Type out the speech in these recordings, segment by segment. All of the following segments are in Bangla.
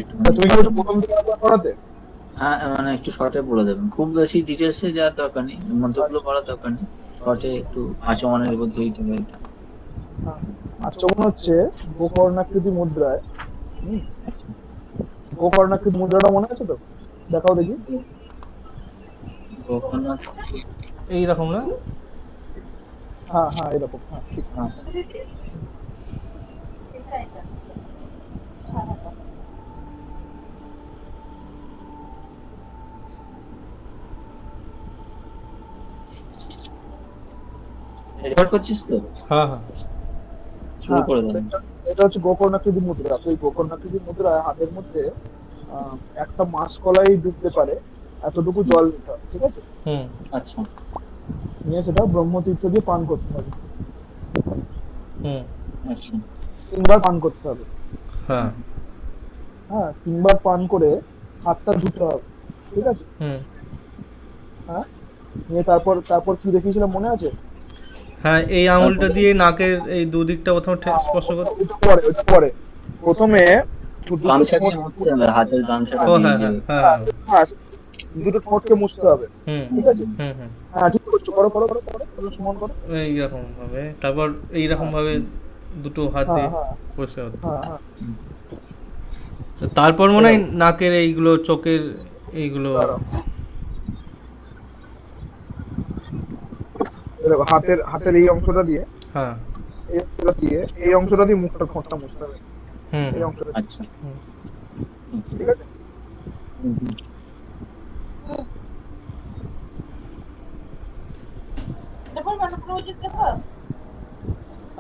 একটুখানি তুমি কি শর্টে একটু প্রথম থেকে আবার করাতে? হ্যাঁ, মানে একটু শর্টে বলে দেবেন, খুব বেশি ডিটেলসে যাওয়ার দরকার নেই, মন্ত্রগুলো আচ্ছা, পড়ার দরকার নেই, শর্টে একটু আচমনের মধ্যে এইটা বা এটা। হ্যাঁ। আচমন হচ্ছে গোকর্ণাকৃতি মুদ্রায়। হুম, গোকর্ণাকৃতি মুদ্রাটা মনে আছে তো? দেখাও দেখি। গোকর্ণনাথ। এই রকম না? হ্যাঁ হ্যাঁ, এরকম, হ্যাঁ ঠিক। হ্যাঁ, রেকর্ড করছিস তো? হ্যাঁ হ্যাঁ। শুরু হ্যাঁ, করে দেন। এটা হচ্ছে গোকর্ণাকৃতি মুদ্রা। তো এই গোকর্ণাকৃতি মুদ্রায় হাতের মধ্যে আহ, একটা মাসকলাই ডুবতে পারে এতটুকু জল নিতে হবে, ঠিক আছে? হুম আচ্ছা। নিয়ে সেটা ব্রহ্মতীর্থ দিয়ে পান করতে হবে। হুম। আচ্ছা। 3 বার পান করতে হবে। হ্যাঁ। হ্যাঁ, 3 বার পান করে হাতটা ধুতে হবে, ঠিক আছে? হুম। হ্যাঁ, নিয়ে তারপর তারপর কি দেখিয়েছিলাম মনে আছে? হ্যাঁ, এই আঙুলটা তারপরে দিয়ে নাকের এই দুদিকটা প্রথমে হ্যাঁ, স্পর্শ করতে। ওটা পরে প্রথমে দুটো গামছা ঠোঁট। দিয়ে মুছতে হবে, হাতের গামছাটা ও দিয়ে হ্যাঁ যে। হ্যাঁ হ্যাঁ হ্যাঁ, হ্যাঁ। হ্যাঁ, দুটো ঠোঁটকে মুছতে হবে, হুম ঠিক আছে? হুম হুম। হ্যাঁ, ঠিক করছো, করো করো করো করো করো, সমান করো। এইরকম ভাবে, তারপর এইরকম হ্যাঁ ভাবে দুটো হাত হ্যাঁ দিয়ে হ্যাঁ বসে হতো। হ্যাঁ হ্যাঁ, তারপর মনে হয় এরকম। নাকের এইগুলো, চোখের এইগুলো। দাঁড়াও, এরকম হাতের হাতের এই অংশটা দিয়ে, হ্যাঁ। এই অংশটা দিয়ে, এই অংশটা দিয়ে মুখটা ঠোঁটটা মুছতে হবে, হুম এই হুম অংশটা দিয়ে, আচ্ছা। হুম। আচ্ছা। ঠিক আছে? হুম, হুম।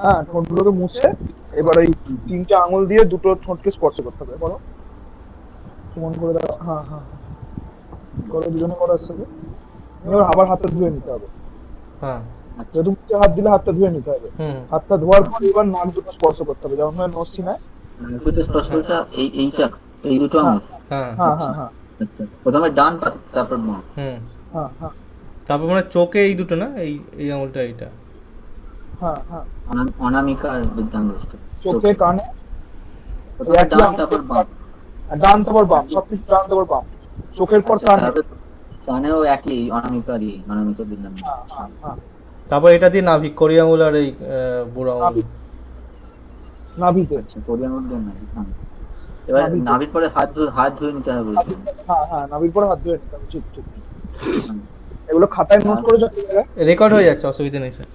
হ্যাঁ, ঠোঁটগুলোকে মুছে এবার ওই হুম, হুম। 3টে আঙুল দিয়ে দুটো ঠোঁটকে স্পর্শ করতে হবে, বলো। সমান করে দাও, হ্যাঁ হ্যাঁ হ্যাঁ। করো, দুজনে করো একসাথে। এবার আবার হাতটা ধুয়ে নিতে হবে। হ্যাঁ। আচ্ছা। যেহেতু মুখে হাত দিলে হাতটা ধুয়ে নিতে হবে। হুম। হাতটা ধোয়ার পর এবার নাক দুটো স্পর্শ করতে হবে, যেমন হয় নসছি না। মুকুটের স্পর্শটা এইটা, এই দুটো হ্যাঁ আঙুল। হ্যাঁ। হ্যাঁ আচ্ছা। হ্যাঁ হ্যাঁ আচ্ছা, প্রথমে ডান পা, তারপর বাঁ। হুম। হ্যাঁ হ্যাঁ তারপর মানে চোখে এই দুটো না, এই এই আঙুলটা এইটা। হ্যাঁ হ্যাঁ, অনামিকা আর বৃদ্ধাঙ্গুষ্ঠ। চোখে চোখে কানে এই প্রথমে একই ডান, আঙুল তারপর দিয়ে বাঁ। ডান তারপর বাম, সবকিছু ডান তারপর বাম, চোখের পর আচ্ছা, কানে। তারপর কানেও একই, অনামিকারই, অনামিকা বৃদ্ধাঙ্গুষ্ঠ। হ্যাঁ হ্যাঁ হ্যাঁ, তারপর এটা দিয়ে নাভি, কড়ি আঙুল আর এই বুড়ো আঙুল। নাভি, নাভিতে, আচ্ছা, কোরিয়ান মধ্যে নাভি, হ্যাঁ। এবার নাভিতে, নাভির পরে হাত ধুয়ে নিতে হবে বলেছিলেন। নাভিতে, হ্যাঁ হ্যাঁ, নাভির পরে হাত ধুয়ে নিতে হবে, ঠিক ঠিক। হুম। এগুলো খাতায় নোট আর করেছো একটা জায়গায়? রেকর্ড হয়ে যাচ্ছে, অসুবিধা নেই স্যার।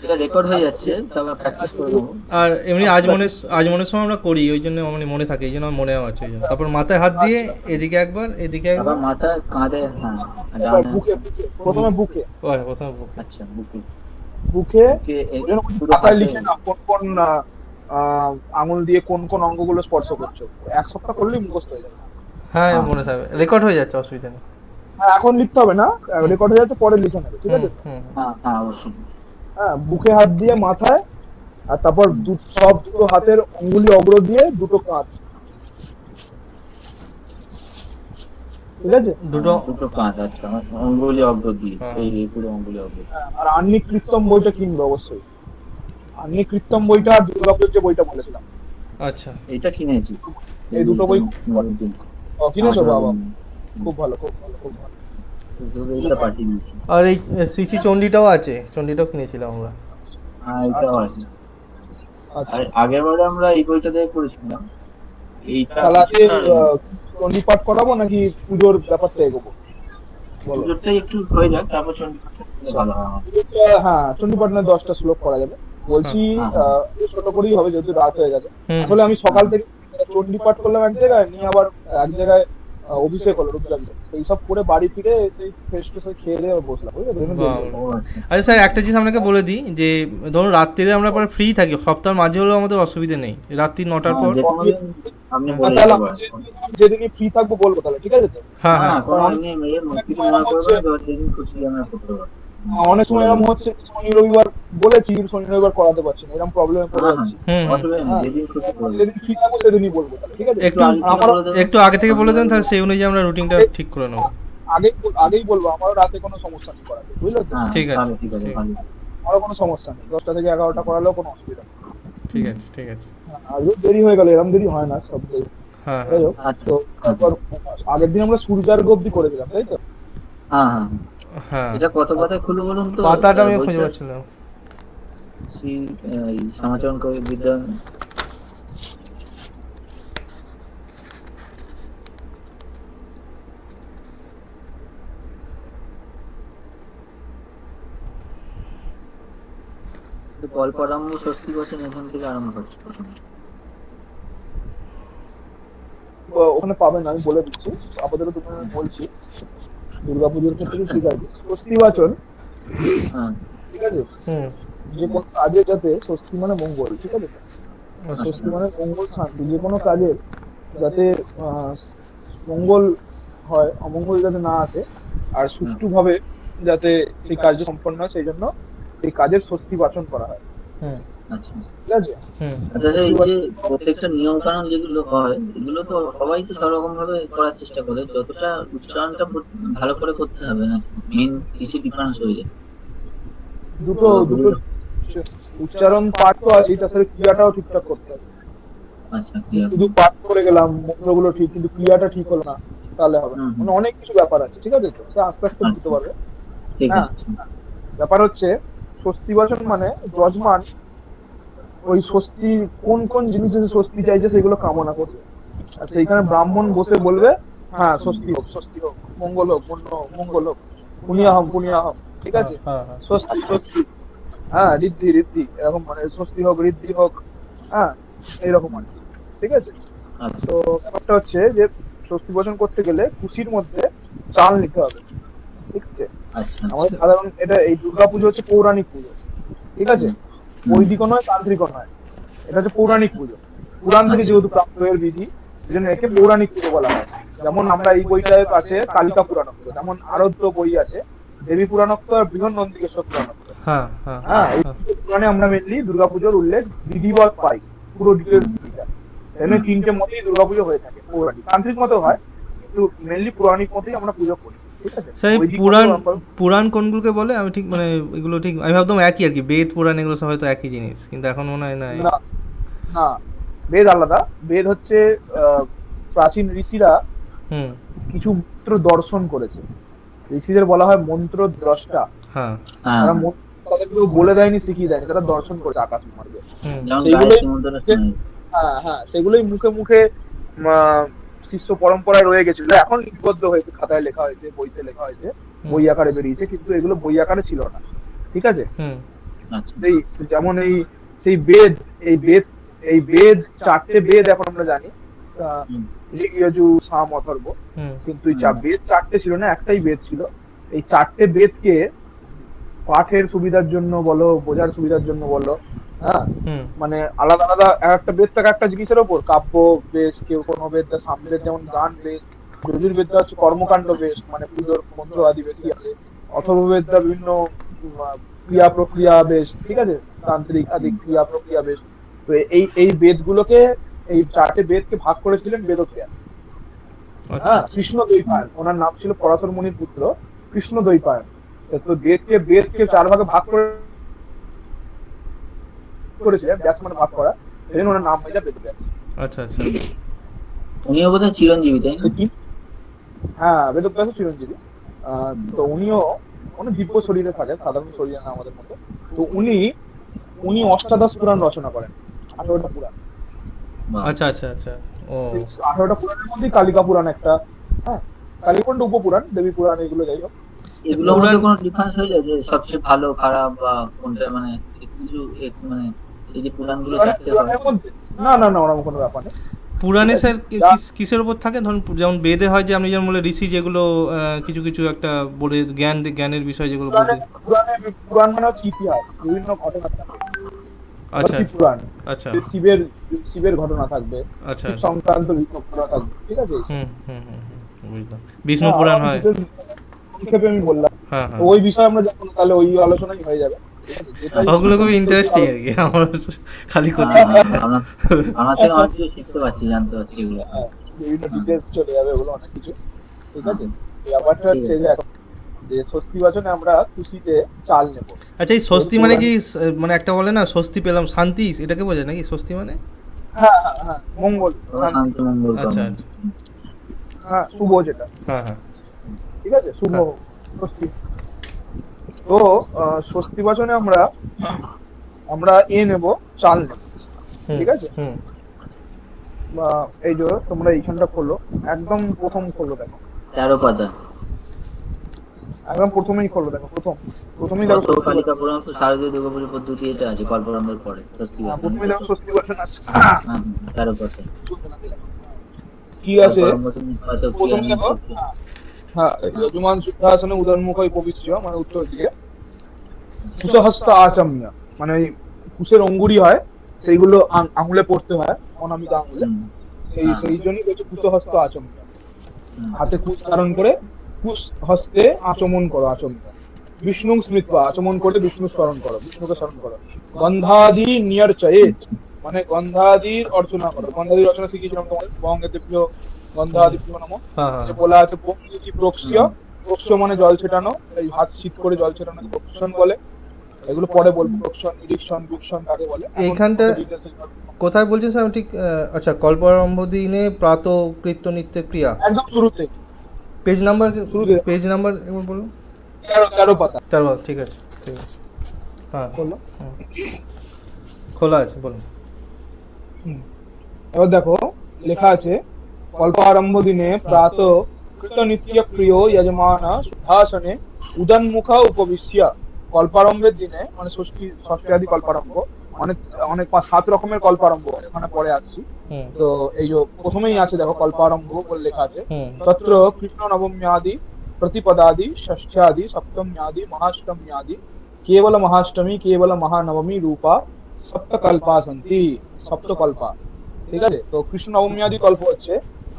এটা রেকর্ড হয়ে যাচ্ছে, তবে প্র্যাকটিস আচ্ছা, করে নেবো। আর এমনি আচ্ছা, আজ মনের সময় আমরা করি, ওই জন্য আমার মনে থাকে, এই জন্য আমার মনেও আছে, এই জন্য। তারপর মাথায় হাত দিয়ে আচ্ছা, এদিকে একবার, এদিকে আবার একবার। মাথায়, কাঁধে, হ্যাঁ। আর এবার ডানে। বুকে, প্রথমে বুকে, ও হ্যাঁ, প্রথমে বুকে। আচ্ছা, বুকে। বুকে। বুকে ওই জন্য বলছি পুরো খাতায় হাতে। লিখে নাও কোন কোন আঙুল দিয়ে কোন কোন অঙ্গগুলো স্পর্শ করছো। 1 সপ্তাহ করলেই মুখস্থ হয়ে যাবে। হ্যাঁ হ্যাঁ, মনে থাকবে, রেকর্ড হয়ে যাচ্ছে, অসুবিধা নেই। হ্যাঁ, এখন লিখতে হবে না, হুম রেকর্ড হয়ে যাচ্ছে, পরে লিখে নেবে, ঠিক হুম আছে? হুম হ্যাঁ, হ্যাঁ, অবশ্যই। হ্যাঁ, বুকে হাত দিয়ে মাথায়, আর তারপর হুম। সব দুটো হাতের অঙ্গুলি অগ্র দিয়ে দুটো কাঁধ, ঠিক আছে? দুটো। দুটো কাঁধ, আচ্ছা, অঙ্গুলি অগ্র দিয়ে, হ্যাঁ এই পুরো অঙ্গুলি অগ্র দিয়ে। হ্যাঁ, আর আহ্নিক কৃত্তম বইটা কিনবে অবশ্যই। আহ্নিক কৃত্তম বইটা আর দুর্গাপুর যে বইটা বলেছিলাম, আচ্ছা। এইটা কিনেছি। এই দুটো বই কিনেছো? আমাকে বাবা, খুব ভালো খুব ভালো খুব ভালো। এইটা পাঠিয়ে দিয়েছি। আর এই শ্রী চণ্ডীটাও আছে, চণ্ডীটাও কিনেছিলাম আমরা। হ্যাঁ, এইটাও আছে। আচ্ছা, আর আগের বারে আমরা এই বইটা দিয়ে করেছিলাম। এইটা তাহলে আজকে কিছুটা চণ্ডী পাঠ করাবো নাকি পুজোর ব্যাপারটা এগোবো, বলো? পুজোরটাই একটু হয়ে যাক, তারপর চণ্ডীপাঠটা করলে ভালো হয় আমার। হ্যাঁ, চণ্ডী পাঠ না 10টা শ্লোক করা যাবে হ্যাঁ। বলছি। হ্যাঁ, হ্যাঁ। ছোট করেই হবে যেহেতু রাত হয়ে গেছে। হুম আসলে আমি হ্যাঁ, সকাল থেকে চণ্ডী পাঠ করলাম এক জায়গায়, নিয়ে আবার এক জায়গায় অভিষেক হলো রূপযাত্রা, সেই সব করে বাড়ি ফিরে সেই ফ্রেশ ট্রেশ হয়ে খেয়ে দিয়ে আবার বসলাম, বুঝলে তো? জন্য দেরি বাহ। হলো। ও আচ্ছা। আচ্ছা স্যার, একটা জিনিস আপনাকে বলে দিই, যে ধরুন রাত্রিরে আমরা পরে ফ্রি থাকি, সপ্তাহের মাঝে হলেও আমাদের অসুবিধা নেই, রাত্রি 9টার হ্যাঁ, পর। যে কোনো দিন আপনি হ্যাঁ বলে তাহলে দিতে আমি পারেন। যেদিনই ফ্রি থাকবো বলবো, তাহলে ঠিক আছে তো? হ্যাঁ না, হ্যাঁ। না, কোনো কারণ এমনি অনেক কিছু সময় মনে এরকম করবে হচ্ছে, না, যেদিন খুশি আমরা করতে পারবো। অনেক সময় বলে এরকম দেবো। হচ্ছে শনি রবিবার বলেছি, কিন্তু শনি রবিবার করাতে পারছি না, এরকম প্রবলেমে পড়ে হ্যাঁ, হ্যাঁ, যাচ্ছি। হুম হুম। অসুবিধা নেই, হ্যাঁ, যেদিন খুশি করে দেবো। যেদিন ফ্রি থাকবো সেদিনই বলবো, তাহলে ঠিক আছে? একটু একটু আগে আর থেকে আমারও বলে দেবেন। একটু আগে থেকে বলে দেবেন, তাহলে সন্ধ্যাবেলা। সেই অনুযায়ী আমরা রুটিনটা আগে- ঠিক করে নেবো। আগেই বলবো, আমারও রাতে কোনো সমস্যা নেই করাতে, বুঝলে তো? হ্যাঁ, ঠিক আছে। তাহলে ঠিক আছে, ঠিক ভালো। আমারও কোনো সমস্যা নেই, 10টা থেকে 11টা করালেও কোনো অসুবিধা নেই। ঠিক আছে। ঠিক আছে। হ্যাঁ, আজও দেরি হয়ে গেল, এরকম দেরি হয় না সব দিন। হ্যাঁ যাই হোক, আচ্ছা। তো তারপর আগের দিন আমরা সূর্যার্ঘ অব্দি করেছিলাম, তাই তো? হ্যাঁ হ্যাঁ, হ্যাঁ, এটা কত পাতায় খুলে বলুন তো? পাতাটা আমি খুঁজে বইটা পাচ্ছিলাম। শ্রী শ্যামাচরণ কবি বিদ্যা। গল্প আরম্ভ স্বস্তি বচন এখান থেকে আরম্ভ করছি প্রথমে। ওখানে পাবেন, আমি বলে দিচ্ছি, আপাতত তুমি আমি বলছি। দুর্গাপুজোর ক্ষেত্রে ঠিক আছে, স্বস্তি বাচন, হ্যাঁ ঠিক আছে, হুম। যে কোনো কাজে যাতে স্বস্তি মানে মঙ্গল, ঠিক আছে তো? আচ্ছা। স্বস্তি মানে মঙ্গল শান্তি, যে কোনো কাজের যাতে মঙ্গল হয়, অমঙ্গল যাতে না আসে, আর সুষ্ঠুভাবে যাতে সেই কাজ সম্পন্ন হয়, সেই জন্য এই কাজের স্বস্তি বাচন করা হয়, হুম। আচ্ছা ঠিক আছে? হুম। আচ্ছা, এই যে প্রত্যেকটা নিয়ম কানুন যেগুলো হয় এগুলো তো সবাই তো সরকম ভাবে করার চেষ্টা করে, যতটা উচ্চারণটা ভালো করে করতে হবে না, মেন কিছু ডিফারেন্স হয়ে যায়। দুটো দুটো উচ্চারণ পাঠ তো আছে, তার সাথে ক্রিয়াটাও ঠিকঠাক করতে হবে। আচ্ছা, ক্লিয়ার। শুধু পাঠ করে গেলাম, মন্ত্রগুলো ঠিক, কিন্তু ক্রিয়াটা ঠিক হলো না, তাহলে হবে না। হুম হুম, মানে অনেক কিছু ব্যাপার আছে, ঠিক আছে তো? সে আস্তে আস্তে বুঝতে পারবে। ঠিক হ্যাঁ, আছে। ব্যাপার হচ্ছে স্বস্তি বাচন মানে যজমান ওই স্বস্তি, কোন কোন জিনিসে স্বস্তি চাইছে সেগুলো কামনা করবে, আর সেইখানে ব্রাহ্মণ বসে বলবে, হ্যাঁ স্বস্তি হোক, স্বস্তি হোক, মঙ্গল হোক, মঙ্গল হোক, পুনিয়াহম পুনিয়াহম, ঠিক হ্যাঁ আছে, হ্যাঁ হ্যাঁ। স্বস্তি স্বস্তি, হ্যাঁ ঋদ্ধি ঋদ্ধি, এরকম মানে স্বস্তি হোক, ঋদ্ধি হোক, হ্যাঁ এইরকম আর কি, ঠিক আছে? আচ্ছা তো ব্যাপারটা হচ্ছে যে স্বস্তি বচন করতে গেলে খুশির মধ্যে চাল নিতে হবে, ঠিক আছে? আচ্ছা। আমাদের সাধারণ এটা, এই দুর্গাপুজো হচ্ছে পৌরাণিক পুজো, ঠিক আছে? বৈদিকও নয়, তান্ত্রিকও নয়, এটা হচ্ছে পৌরাণিক পুজো। পুরাণ থেকে যেহেতু প্রাপ্ত এর বিধি, সেজন্য একে পৌরাণিক পুজো বলা হয়। যেমন আমরা এই বইটার আছে কালিকা পুরাণত্ব, যেমন আরাধ্য বই আছে দেবী পুরাণত্ব আর বৃহৎ নন্দিকেশ্বর পুরাণত্ব। হ্যাঁ হ্যাঁ হ্যাঁ, এই হ্যাঁ। দুটো পুরাণে আমরা মেনলি দুর্গাপুজোর উল্লেখ বিধিবৎ পাই, পুরো ডিটেলস বইটা। এমনি তিনটে মতেই দুর্গাপুজো হয়ে থাকে, পৌরাণিক তান্ত্রিক মতো হয়, কিন্তু মেনলি পৌরাণিক মতেই আমরা পুজো করি, ঠিক আছে? সেই বৈদিক পুরাণ, মতেও আমরা- পুরাণ কোনগুলোকে বলে আমি ঠিক মানে এগুলো ঠিক আমি ভাবতাম একই আর কি, বেদ পুরাণ এগুলো সব হয়তো একই জিনিস, কিন্তু এখন মনে হয় না। না না, বেদ আলাদা। বেদ হচ্ছে প্রাচীন ঋষিরা হুম। কিছু মন্ত্র দর্শন করেছে, ঋষিদের বলা হয় মন্ত্র দ্রষ্টা। হ্যাঁ। হ্যাঁ, তারা মন্ত্র তাদের কেউ বলে দেয়নি, শিখিয়ে দেয়নি, তারা দর্শন করেছে আকাশ মার্গে। হুম। যেমন সেইগুলোই গায়ত্রী মন্ত্রটা শুনে। হ্যাঁ হ্যাঁ, সেগুলোই মুখে মুখে শিষ্য পরম্পরায় রয়ে গেছিল, এখন লিপিবদ্ধ হয়েছে, খাতায় লেখা হয়েছে, বইতে লেখা হয়েছে, বই আকারে বেরিয়েছে, কিন্তু এগুলো বই আকারে ছিল না, ঠিক আছে? হুম। আচ্ছা সেই যেমন এই সেই বেদ, এই বেদ চারটে বেদ এখন আমরা জানি, হুম, ঋগ যজু সাম অথর্ব, হুম। কিন্তু এই বেদ চারটে ছিল না, একটাই বেদ ছিল। এই চারটে বেদকে পাঠের সুবিধার জন্য বলো, বোঝার সুবিধার জন্য বলো, হ্যাঁ, হুম। মানে আলাদা আলাদা একটা বেদ থাকে একটা জিনিসের ওপর, কাব্য বেশ, কেউ কোনো বেদ, সামবেদ যেমন গান বেশ, যজুর্বেদটা হচ্ছে কর্মকাণ্ড বেশ, মানে পুজোর মন্ত্র আদি বেশি আছে, অথর্ববেদটা বিভিন্ন ক্রিয়া প্রক্রিয়া বেশ, ঠিক আছে, তান্ত্রিক আদি ক্রিয়া প্রক্রিয়া বেশ। তো এই বেদগুলোকে, এই চারটে বেদকে ভাগ করেছিলেন বেদব্যাস। আচ্ছা। হ্যাঁ, কৃষ্ণ দ্বৈপায়ন, ওনার নাম ছিল পরাশর মুনির পুত্র কৃষ্ণ দ্বৈপায়ন। তো বেদকে চার ভাগে ভাগ করেছিলেন, ব্যাস মানে ভাগ করা, সেই জন্য ওনার নাম হয়ে যায় বেদব্যাস। আচ্ছা আচ্ছা। উনিও বোধহয় চিরঞ্জীবী, তাই না? হ্যাঁ, বেদব্যাস চিরঞ্জীবী। তো উনিও অনেক দিব্য শরীরে থাকেন, সাধারণ শরীরে না আমাদের মতো। তো উনি অষ্টাদশ পুরাণ রচনা করেন, 18টা পুরাণ। বাহ। আচ্ছা আচ্ছা আচ্ছা। ও। 18টা পুরাণের মধ্যে কালিকা পুরাণ একটা, হ্যাঁ, কালিকা পুরাণটা উপপুরাণ, দেবী পুরাণ, এগুলো যাই হোক। এগুলোর মধ্যে পুরাণ, কোনো ডিফারেন্স হয়ে যায় যে সবচেয়ে ভালো খারাপ বা কোনটা, মানে কিছু মানে এই যে পুরাণগুলো চারটে হয়? পুরাণের মধ্যে না না না, ওরকম কোনো ব্যাপার নেই। পুরাণে স্যার যা- কিসের উপর থাকে? ধরুন যেমন বেদে হয় যে আপনি যেমন বলে ঋষি যেগুলো কিছু কিছু একটা বলে জ্ঞানের বিষয় যেগুলো বলতে। পুরাণ মানে হচ্ছে ইতিহাস, বিভিন্ন ঘটনা থাকে। আচ্ছা শিব পুরাণ, আচ্ছা শিবের শিবের ঘটনা থাকবে, আচ্ছা। শিব সংক্রান্ত বিভিন্ন ঘটনা থাকবে, ঠিক আছে? হুম হুম হুম হুম, বুঝলাম। বিষ্ণু পুরাণ হয়। সংক্ষেপে আমি বললাম, হ্যাঁ তো হ্যাঁ। ওই বিষয়ে আমরা যখন, তাহলে ওই আলোচনাই হয়ে যাবে, ঠিক আছে? যেটাই ওগুলো খুব ইন্টারেস্টিং আর কি, আমার খালি করতে আমার থেকে অনেক কিছু শিখতে পারছি, জানতে পারছি এগুলো। হ্যাঁ, বিভিন্ন ডিটেলস চলে যাবে, ওগুলো অনেক কিছু, ঠিক আছে? ব্যাপারটা হচ্ছে যে এখন যে স্বস্তি বাচনে আমরা খুশিতে চাল নেব। আচ্ছা, এই স্বস্তি মানে কি মানে একটা বলে না স্বস্তি পেলাম, শান্তি, এটাকে বোঝায় নাকি স্বস্তি মানে? হ্যাঁ হ্যাঁ হ্যাঁ মঙ্গল শান্তি। শান্তি মঙ্গল আচ্ছা কামনা। আচ্ছা। হ্যাঁ শুভ যেটা, হ্যাঁ হ্যাঁ। ঠিক আছে, শুভ হ্যাঁ। স্বস্তি। তো স্বস্তি বাচনে আমরা আমরা নেব, চাল নেব, হুম ঠিক আছে। হুম বা এই যে তোমরা এইখানটা খোলো, একদম প্রথম খোলো দেখো, 13 পাতা। একদম প্রথমেই খোলো দেখো, প্রথমেই দেখো অত স্বস্তি কালিকা বাচন। পুরাণ তো শারদীয় দুর্গাপুজোর পদ্ধতি এটা আছে, কল্পরম্ভের পরে স্বস্তি হ্যাঁ বাচন। প্রথমেই দেখো স্বস্তি বাচন আছে। 13 পাতা। কি আছে কল্পরম্ভ তো নিপাতক প্রথমে ক্রিয়ানি দেখো? সত্য। হ্যাঁ যজমান শুদ্ধাসনে উদন্মুখ উপবিশ্য, মানে উত্তর দিকে কুশহস্ত আচম্য, মানে ওই কুশের অঙ্গুরি হয় সেইগুলো আঙুলে পড়তে হয়, অনামিকা আঙুলে, হুম, সেই জন্যই বলছে কুশহস্ত আচম্য। হুম, হাতে কুশ ধারণ করে কুশ হস্তে আচমন করো, আচম্য। বিষ্ণু স্মৃত্বা, আচমন করে বিষ্ণু স্মরণ করো, বিষ্ণুকে স্মরণ করো। গন্ধাদি নিয়র্চয়েত, মানে গন্ধাদির অর্চনা করো। গন্ধাদির অর্চনা শিখিয়েছিলাম তোমাদের, বঙ্গেতে প্রিয় গন্ধাদি প্রিয় নম। হ্যাঁ হ্যাঁ যে বলা আছে পঙ্গতি প্রক্ষ্য, প্রক্ষ্য মানে জল ছেটানো, এই হাত শীত করে জল ছেটানো প্রক্ষণ বলে। এগুলো পরে বলবো, প্রক্ষণ, নিরীক্ষণ, বীক্ষণ কাকে বলে। এখন এইখানটা অত details এ যাবো না। কোথায় বলছেন স্যার আমি ঠিক আচ্ছা, কল্পারম্ভ দিনে প্রাত কৃত্য নিত্য ক্রিয়া, একদম শুরুতে, পেজ নাম্বার, শুরুতে পেজ নাম্বার একবার বলুন। 13 পাতা 13, ঠিক আছে ঠিক আছে। হ্যাঁ বললো। হুম। খোলা আছে, বলুন। এবার দেখো লেখা আছে, কল্পারম্ভ দিনে প্রাত কৃত নিত্য প্রিয় যজমান সুধাসনে উদন্মুখ উপবিশ্য। কল্পারম্ভের দিনে মানে ষষ্ঠী কল্পারম্ভ, অনেক অনেক 7 রকমের কল্পারম্ভ এখানে পরে আসছি। হুম তো এই যে প্রথমেই আছে দেখো কল্পারম্ভ বলে লেখা আছে, হুম তত্র কৃষ্ণ নবম্যাদি প্রতিপদাদি ষষ্ঠ্যাদি সপ্তম্যাদি মহাষ্টম্যাদি কেবল মহাষ্টমী কেবল মহানবমী রূপা সপ্তকল্পা সন্তি, সপ্তকল্পা, ঠিক আছে। তো কৃষ্ণ নবমী আদি কল্প হচ্ছে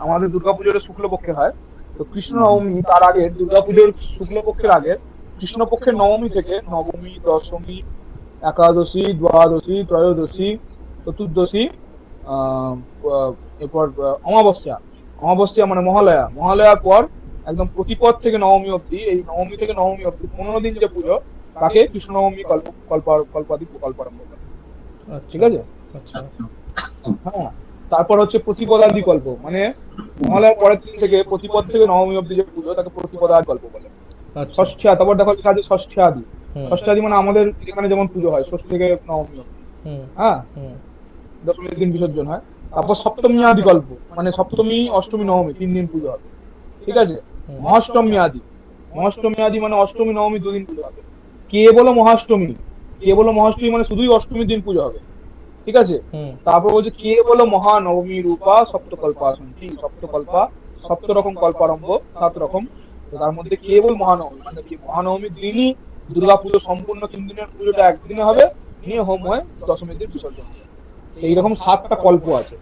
আমাদের দুর্গাপুজোর শুক্লপক্ষে হয়। তো কৃষ্ণ নবমী তার আগে, দুর্গাপুজোর শুক্লপক্ষের আগে কৃষ্ণপক্ষের নবমী থেকে নবমী, দশমী, একাদশী, দ্বাদশী, ত্রয়োদশী, চতুর্দশী, আহ এরপর অমাবস্যা, অমাবস্যা মানে মহালয়া, মহালয়ার পর একদম প্রতিপদ থেকে নবমী অব্দি, এই নবমী থেকে নবমী অব্দি 15 দিন যে পুজো, তাকে কৃষ্ণ নবমী কল্পাদি কল্পারম্ভ বলে, আচ্ছা ঠিক আছে। আচ্ছা হ্যাঁ তারপর হচ্ছে প্রতিপদাদি কল্প, মানে মহালয়ার পরের দিন থেকে প্রতিপদ থেকে নবমী অব্দি যে পুজো, তাকে প্রতিপদাদি কল্প বলে। আচ্ছা ষষ্ঠী, তারপর দেখো লেখা আছে ষষ্ঠ্যাদি। হুম ষষ্ঠ্যাদি মানে আমাদের এখানে যেমন পুজো হয় ষষ্ঠী থেকে নবমী অব্দি, হুম হ্যাঁ হুম দশমীর দিন বিসর্জন হয়। তারপর সপ্তমী আদি কল্প, মানে সপ্তমী, অষ্টমী, নবমী 3 দিন পুজো হবে, ঠিক আছে। হুম। মহাষ্টমী আদি, মহাষ্টমী আদি মানে অষ্টমী নবমী 2 দিন পুজো হবে। কেবল মহাষ্টমী, কেবল মহাষ্টমী মানে শুধুই অষ্টমীর দিন পুজো হবে, ঠিক আছে। হুম তারপর বলছে কেবল মহানবমী রূপা সপ্তকল্পা সন্তি, সপ্তকল্পা, 7 রকম কল্পারম্ভ, 7 রকম। তো তার মধ্যে কেবল মহানবমী মানে কি, মহানবমীর দিনই দুর্গা পুজো সম্পূর্ণ 3 দিনের পুজোটা একদিনে হবে, নিয়ে হোম হয়ে দশমীর দিন বিসর্জন হবে। এইরকম 7টা কল্প আছে।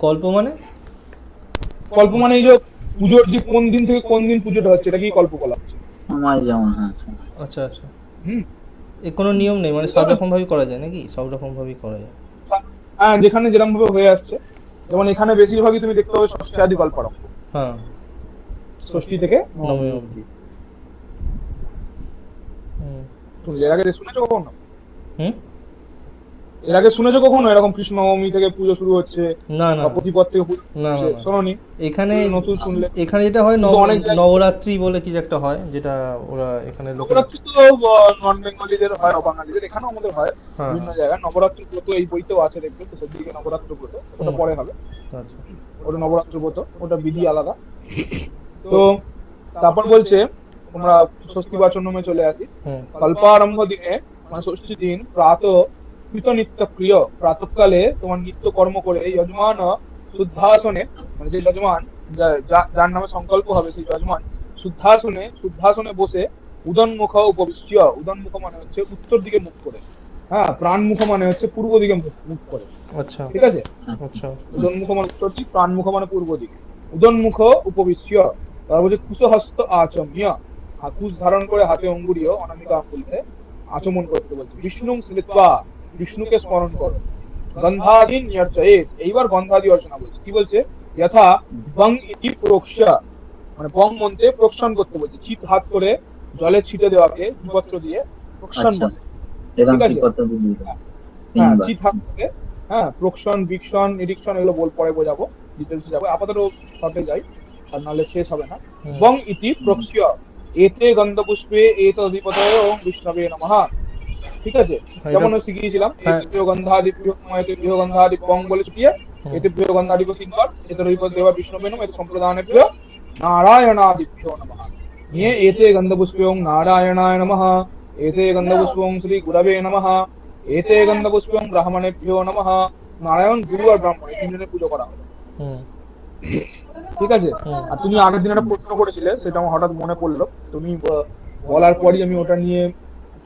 কল্প মানে? কল্প মানে এই যে পুজোর যে কোন দিন থেকে কোন দিন পুজোটা হচ্ছে, এটা কি কল্প বলা হচ্ছে। সময় যেমন, হ্যাঁ। আচ্ছা আচ্ছা। হুম, এর কোনো নিয়ম নেই, মানে 7 রকম ভাবেই করা যায় নাকি? সব রকম ভাবেই করা যায়। হ্যাঁ যেখানে যেরকম ভাবে হয়ে আসছে, যেমন এখানে বেশিরভাগই তুমি দেখতে পাবে ষষ্ঠী আদি কল্পারম্ভ, হ্যাঁ ষষ্ঠী থেকে নবমী নবমী অবধি। অবধি। হুম শুনলে এর আগে শুনেছো কখনো? হুম এর আগে শুনেছো কখনো এরকম কৃষ্ণ নবমী থেকে পুজো শুরু হচ্ছে না না বা প্রতিপদ থেকে পুজো না হচ্ছে? না না। শোনোনি? এখানে নতুন শুনলে। এখানে যেটা হয় কিন্তু অনেক জায়গায় নবরাত্রি বলে কি একটা হয়, যেটা ওরা এখানে লোকেরা। নবরাত্রি তো নন বেঙ্গলিদের হয়, অবাঙালিদের, এখানেও আমাদের হয় হ্যাঁ বিভিন্ন জায়গায়। নবরাত্রি ব্রত এই বইতেও আছে, দেখবে শেষের দিকে নবরাত্রি ব্রত, ওটা হুম। পরে হবে। আচ্ছা ওটা নবরাত্রি ব্রত, ওটা বিধি আলাদা। তো তারপর বলছে তোমরা ষষ্ঠী বাচনমে চলে আসি। হুম কল্পারম্ভ দিনে মানে ষষ্ঠী দিন প্রাত কৃত নিত্য প্রিয়, প্রাতঃকালে তোমার নিত্য কর্ম করে যজমান শুদ্ধাসনে, মানে যে যজমান যার নামে সংকল্প হবে সেই যজমান শুদ্ধাসনে বসে উদন্মুখ উপবিশ্য, উদন্মুখ মানে হচ্ছে উত্তর দিকে মুখ করে, হ্যাঁ প্রাণমুখ মানে হচ্ছে পূর্ব দিকে মুখ করে, আচ্ছা ঠিক আছে। আচ্ছা উদন্মুখ মানে উত্তর দিক, প্রাণমুখ মানে পূর্ব দিকে। উদন্মুখ উপবিশ্য, তারপর বলছে কুশহস্ত আচম্য, কুশ ধারণ করে হাতে অঙ্গুরীয় অনামিকা আঙ্গুলে আচমন করতে বলছে। বিষ্ণু স্মৃত্বা, বিষ্ণুকে স্মরণ করো। গন্ধাদি নির্চয়েত, এইবার গন্ধাদি অর্চনা বলছে। কি বলছে? যথা বং ইতি প্রোক্ষ্য, মানে বং মন্ত্রে প্রোক্ষণ করতে বলছে। চিত হাত করে জলে ছিটে দেওয়াকে বিপত্র দিয়ে প্রোক্ষণ আচ্ছা, বলে, এরকম ঠিক কি আছে। পদ্ধতি দিল? হ্যাঁ 3 বার। চিত হাত করে, হ্যাঁ, প্রোকশন, বিকশন, নিরীক্ষণ এগুলো পরে বোঝাবো, ডিটেলসে যাবো, আপাতত শর্টে যাই, আর নাহলে শেষ হবে না। হুম। বং ইতি প্রক্ষ্য এতে গন্ধপুষ্পে এত অধিপতয়ে ওং বিষ্ণবে নমঃ। ঠিক আছে, এটা- যেমন শিখিয়েছিলাম হ্যাঁ। এতে প্রিয় গন্ধাদিপ্য এতে প্রিয় গন্ধাদিপং বলে ছুটিয়ে হুম। এতে প্রিয় গন্ধাদিপ্য তিনবার, এতে অধিপত দেবা বিষ্ণবে নমঃ, এতে সম্প্রদানে প্রিয় নারায়ণাদিভ্যো নমঃ। নিয়ে এতে গন্ধপুষ্পে ওং নারায়ণায় নমঃ, এতে গন্ধপুষ্পে ওং শ্রী গুরবে নমঃ, এতে গন্ধপুষ্পে ওং ব্রাহ্মণেভ্যো নমঃ। নারায়ণ, গুরু আর ব্রাহ্মণ এই তিনজনের পুজো করা হবে। হুম। ঠিক আছে, হুম। আর তুমি আগের দিন একটা প্রশ্ন করেছিলে, সেটা আমার হঠাৎ মনে পড়লো, তুমি বলার পরই আমি ওটা নিয়ে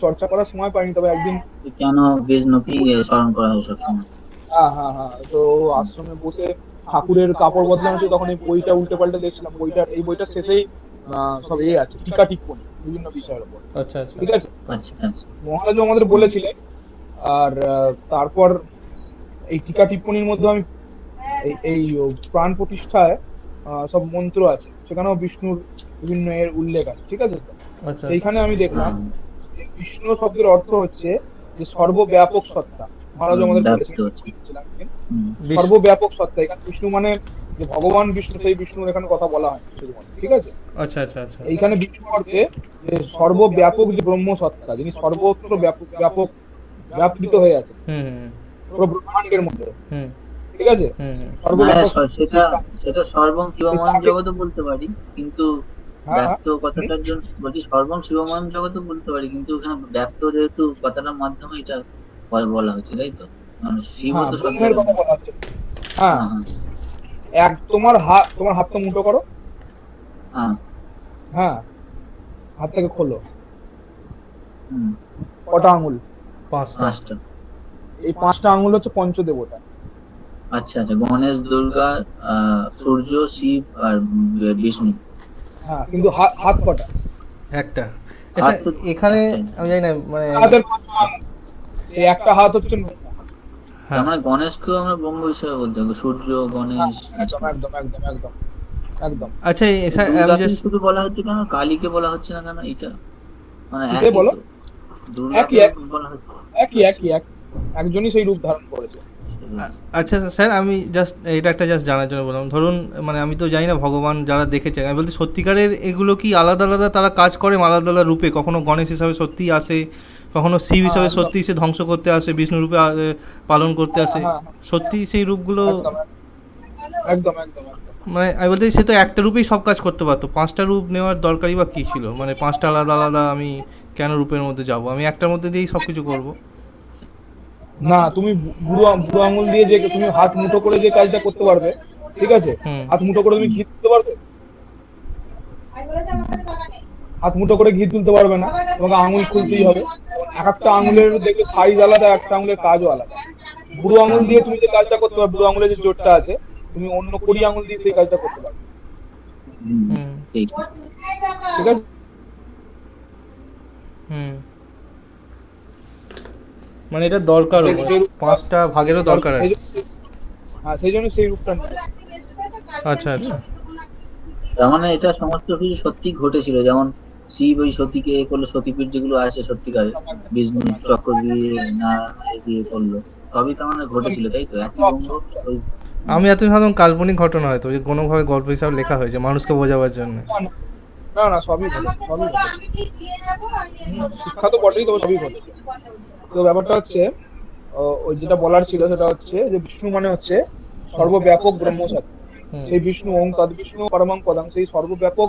চর্চা করার সময় পাইনি, তবে একদিন কেন বিষ্ণুকে স্মরণ করা হয় সবসময়? হ্যাঁ হ্যাঁ হ্যাঁ, তো আশ্রমে বসে ঠাকুরের কাপড় বদলানো হচ্ছে, তখন এই বইটা উল্টে পাল্টে দেখছিলাম, এই বইটার শেষেই সব আছে টিকা টিপ্পণী বিভিন্ন বিষয়ের উপর। আচ্ছা আচ্ছা। ঠিক আছে, আচ্ছা আচ্ছা। মহারাজ আমাদের বলেছিলেন, আর তারপর এই টিকা টিপ্পণীর মধ্যে আমি এই প্রাণ প্রতিষ্ঠায় সব মন্ত্র আছে, সেখানেও বিষ্ণুর বিভিন্ন এর উল্লেখ আছে। ঠিক আছে, আচ্ছা। সেইখানে আমি দেখলাম বিষ্ণু শব্দের অর্থ হচ্ছে যে সর্বব্যাপক সত্তা। মহারাজ আমাদের বলেছিলেন, সর্বব্যাপক সত্তা। এখানে বিষ্ণু মানে যে ভগবান বিষ্ণু, সেই বিষ্ণুর এখানে কথা বলা হয় শুধুমাত্র। ঠিক আছে, আচ্ছা আচ্ছা আচ্ছা। এইখানে বিষ্ণু অর্থে যে সর্বব্যাপক যে ব্রহ্ম সত্তা, যিনি সর্বত্র ব্যাপক ব্যাপক ব্যাপৃত হয়ে আছে হুম হুম পুরো ব্রহ্মাণ্ডের মধ্যে। হুম ঠিক আছে, হুম হুম। সর্বব্যাপক সেটা সেটা সর্বম শিবময় জগৎ বলতে পারি, কিন্তু হ্যাঁ হ্যাঁ, ব্যক্ত কথাটার জন্য বলছি সর্বম শিবময় জগৎ বলতে পারি, কিন্তু এখানে ব্যক্ত যেহেতু কথাটার মাধ্যমে এটা বলা হচ্ছে, তাই তো? মানে শিব হ্যাঁ, তো ব্রহ্মের শব্দের কথা বলা হচ্ছে। হ্যাঁ, হ্যাঁ তোমার হাতটা মুঠো করো। হ্যাঁ। হ্যাঁ, হাত থেকে খোলো। হুম। কটা আঙুল? পাঁচটা। এই 5টা আঙুল হচ্ছে পঞ্চদেবতা। আচ্ছা আচ্ছা, গণেশ, দুর্গা, সূর্য, শিব আর বিষ্ণু। হ্যাঁ, কিন্তু হাত কটা? একটা। আচ্ছা, এখানে আমি জানি না মানে হাতের 5টা আঙুল, এই একটা হাত হচ্ছে ব্রহ্ম। তার মানে গণেশকেও আমরা ব্রহ্ম হিসেবে বলতে হবে, সূর্য, গণেশ। একদম একদম একদম একদম একদম। আচ্ছা স্যার আমি দুর্গাকে জাস্ট শুধু বলা হচ্ছে কেন, কালীকে বলা হচ্ছে না কেন? এটা মানে কিসে একই বলো? তো, দুর্গাকে বলা হচ্ছে। একই একজনই সেই রূপ ধারণ করেছে। আচ্ছা স্যার, আমি জাস্ট এটা একটা জাস্ট জানার জন্য বললাম, ধরুন মানে আমি তো জানি না ভগবান যারা দেখেছে, আমি বলতে সত্যিকারের এগুলো কি আলাদা আলাদা তারা কাজ করে আলাদা আলাদা রূপে? কখনো গণেশ হিসাবে সত্যিই আসে, কখনো শিব হিসাবে সত্যিই সে ধ্বংস করতে আসে, বিষ্ণু রূপে পালন করতে আসে, সত্যি সেই রূপগুলো একদম একদম। মানে আমি বলতে সে তো একটা রূপেই সব কাজ করতে পারতো, 5টা রূপ নেওয়ার দরকারই বা কী ছিল? মানে 5টা আলাদা আলাদা আমি কেন রূপের মধ্যে যাব? আমি একটার মধ্যে দিয়েই সব কিছু করবো। না, তুমি বুড়ো আঙুল দিয়ে যে তুমি হাত মুঠো করে যে কাজটা করতে পারবে, ঠিক আছে, হাত মুঠো করে তুমি ঘি তুলতে পারবে? হাত মুঠো করে ঘি তুলতে পারবে না, তোমাকে আঙুল খুলতেই হবে। এক একটা আঙুলের দেখবে সাইজ আলাদা, একটা আঙুলের কাজও আলাদা। বুড়ো আঙুল দিয়ে তুমি যে কাজটা করতে পারবে, বুড়ো আঙুলের যে জোরটা আছে, তুমি অন্য 20 আঙুল দিয়ে সেই কাজটা করতে পারবে। ঠিক ঠিক আছে, মানে এটা দরকারও, 5টা ভাগেরও দরকার আছে। হ্যাঁ, সেই জন্য সেই রূপটা নিয়ে। আচ্ছা আচ্ছা। তার মানে এটা সমস্ত কিছু সত্যি ঘটেছিল, যেমন শিব ওই সতীকে করলো, সতীপীঠ যেগুলো আছে সত্যিকারে, বিষ্ণু চক্র দিয়ে না দিয়ে করলো, সবই তার মানে ঘটেছিল, তাই তো? একই ব্রহ্ম ওই। আমি এত সাধারণ কাল্পনিক ঘটনা হয়তো যে কোনোভাবে গল্প হিসাবে লেখা হয়েছে মানুষকে বোঝাবার জন্য। না না, সবই ঘটে, সবই ঘটে। শিক্ষা তো বটেই, তবে সবই ঘটে। তো ব্যাপারটা হচ্ছে ওই যেটা বলার ছিল সেটা হচ্ছে যে বিষ্ণু মানে হচ্ছে সর্বব্যাপক ব্রহ্মসত্তা। সেই বিষ্ণু ওং তদ বিষ্ণু পরমং পদং, সেই সর্বব্যাপক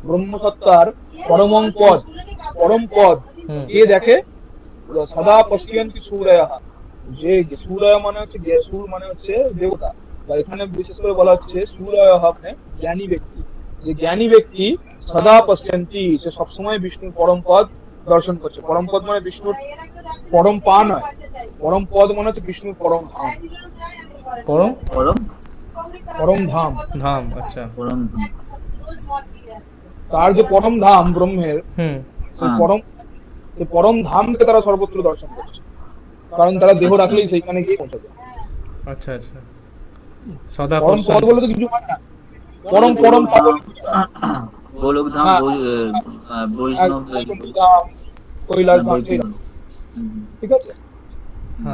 ব্রহ্মসত্তার পরম পদ কে দেখে? সদা পশ্যন্তি সূরয়ঃ। যে সূরয় মানে হচ্ছে, সুর মানে হচ্ছে দেবতা, বা এখানে বিশেষ করে বলা হচ্ছে সূরয়ঃ মানে জ্ঞানী ব্যক্তি। যে জ্ঞানী ব্যক্তি সদা পশ্যন্তি, সে সবসময় বিষ্ণুর পরম পদ দর্শন করছে। পরম পদ মানে বিষ্ণুর পরম পা নয়, পরম পদ মানে হচ্ছে বিষ্ণুর পরম ধাম। পরম পরম পরম ধাম ধাম। আচ্ছা। পরম ধাম। তার যে পরম ধাম ব্রহ্মের, সেই পরম ধামকে তারা সর্বত্র দর্শন করছে, কারণ তারা দেহ রাখলেই সেইখানে গিয়ে পৌঁছাবে। আচ্ছা আচ্ছা। সদা পরম পদ বলে তো কিছু হয় না, পরম পদ, গোলকধাম, বৈষ্ণব কৈলাস ধাম, ঠিক আছে।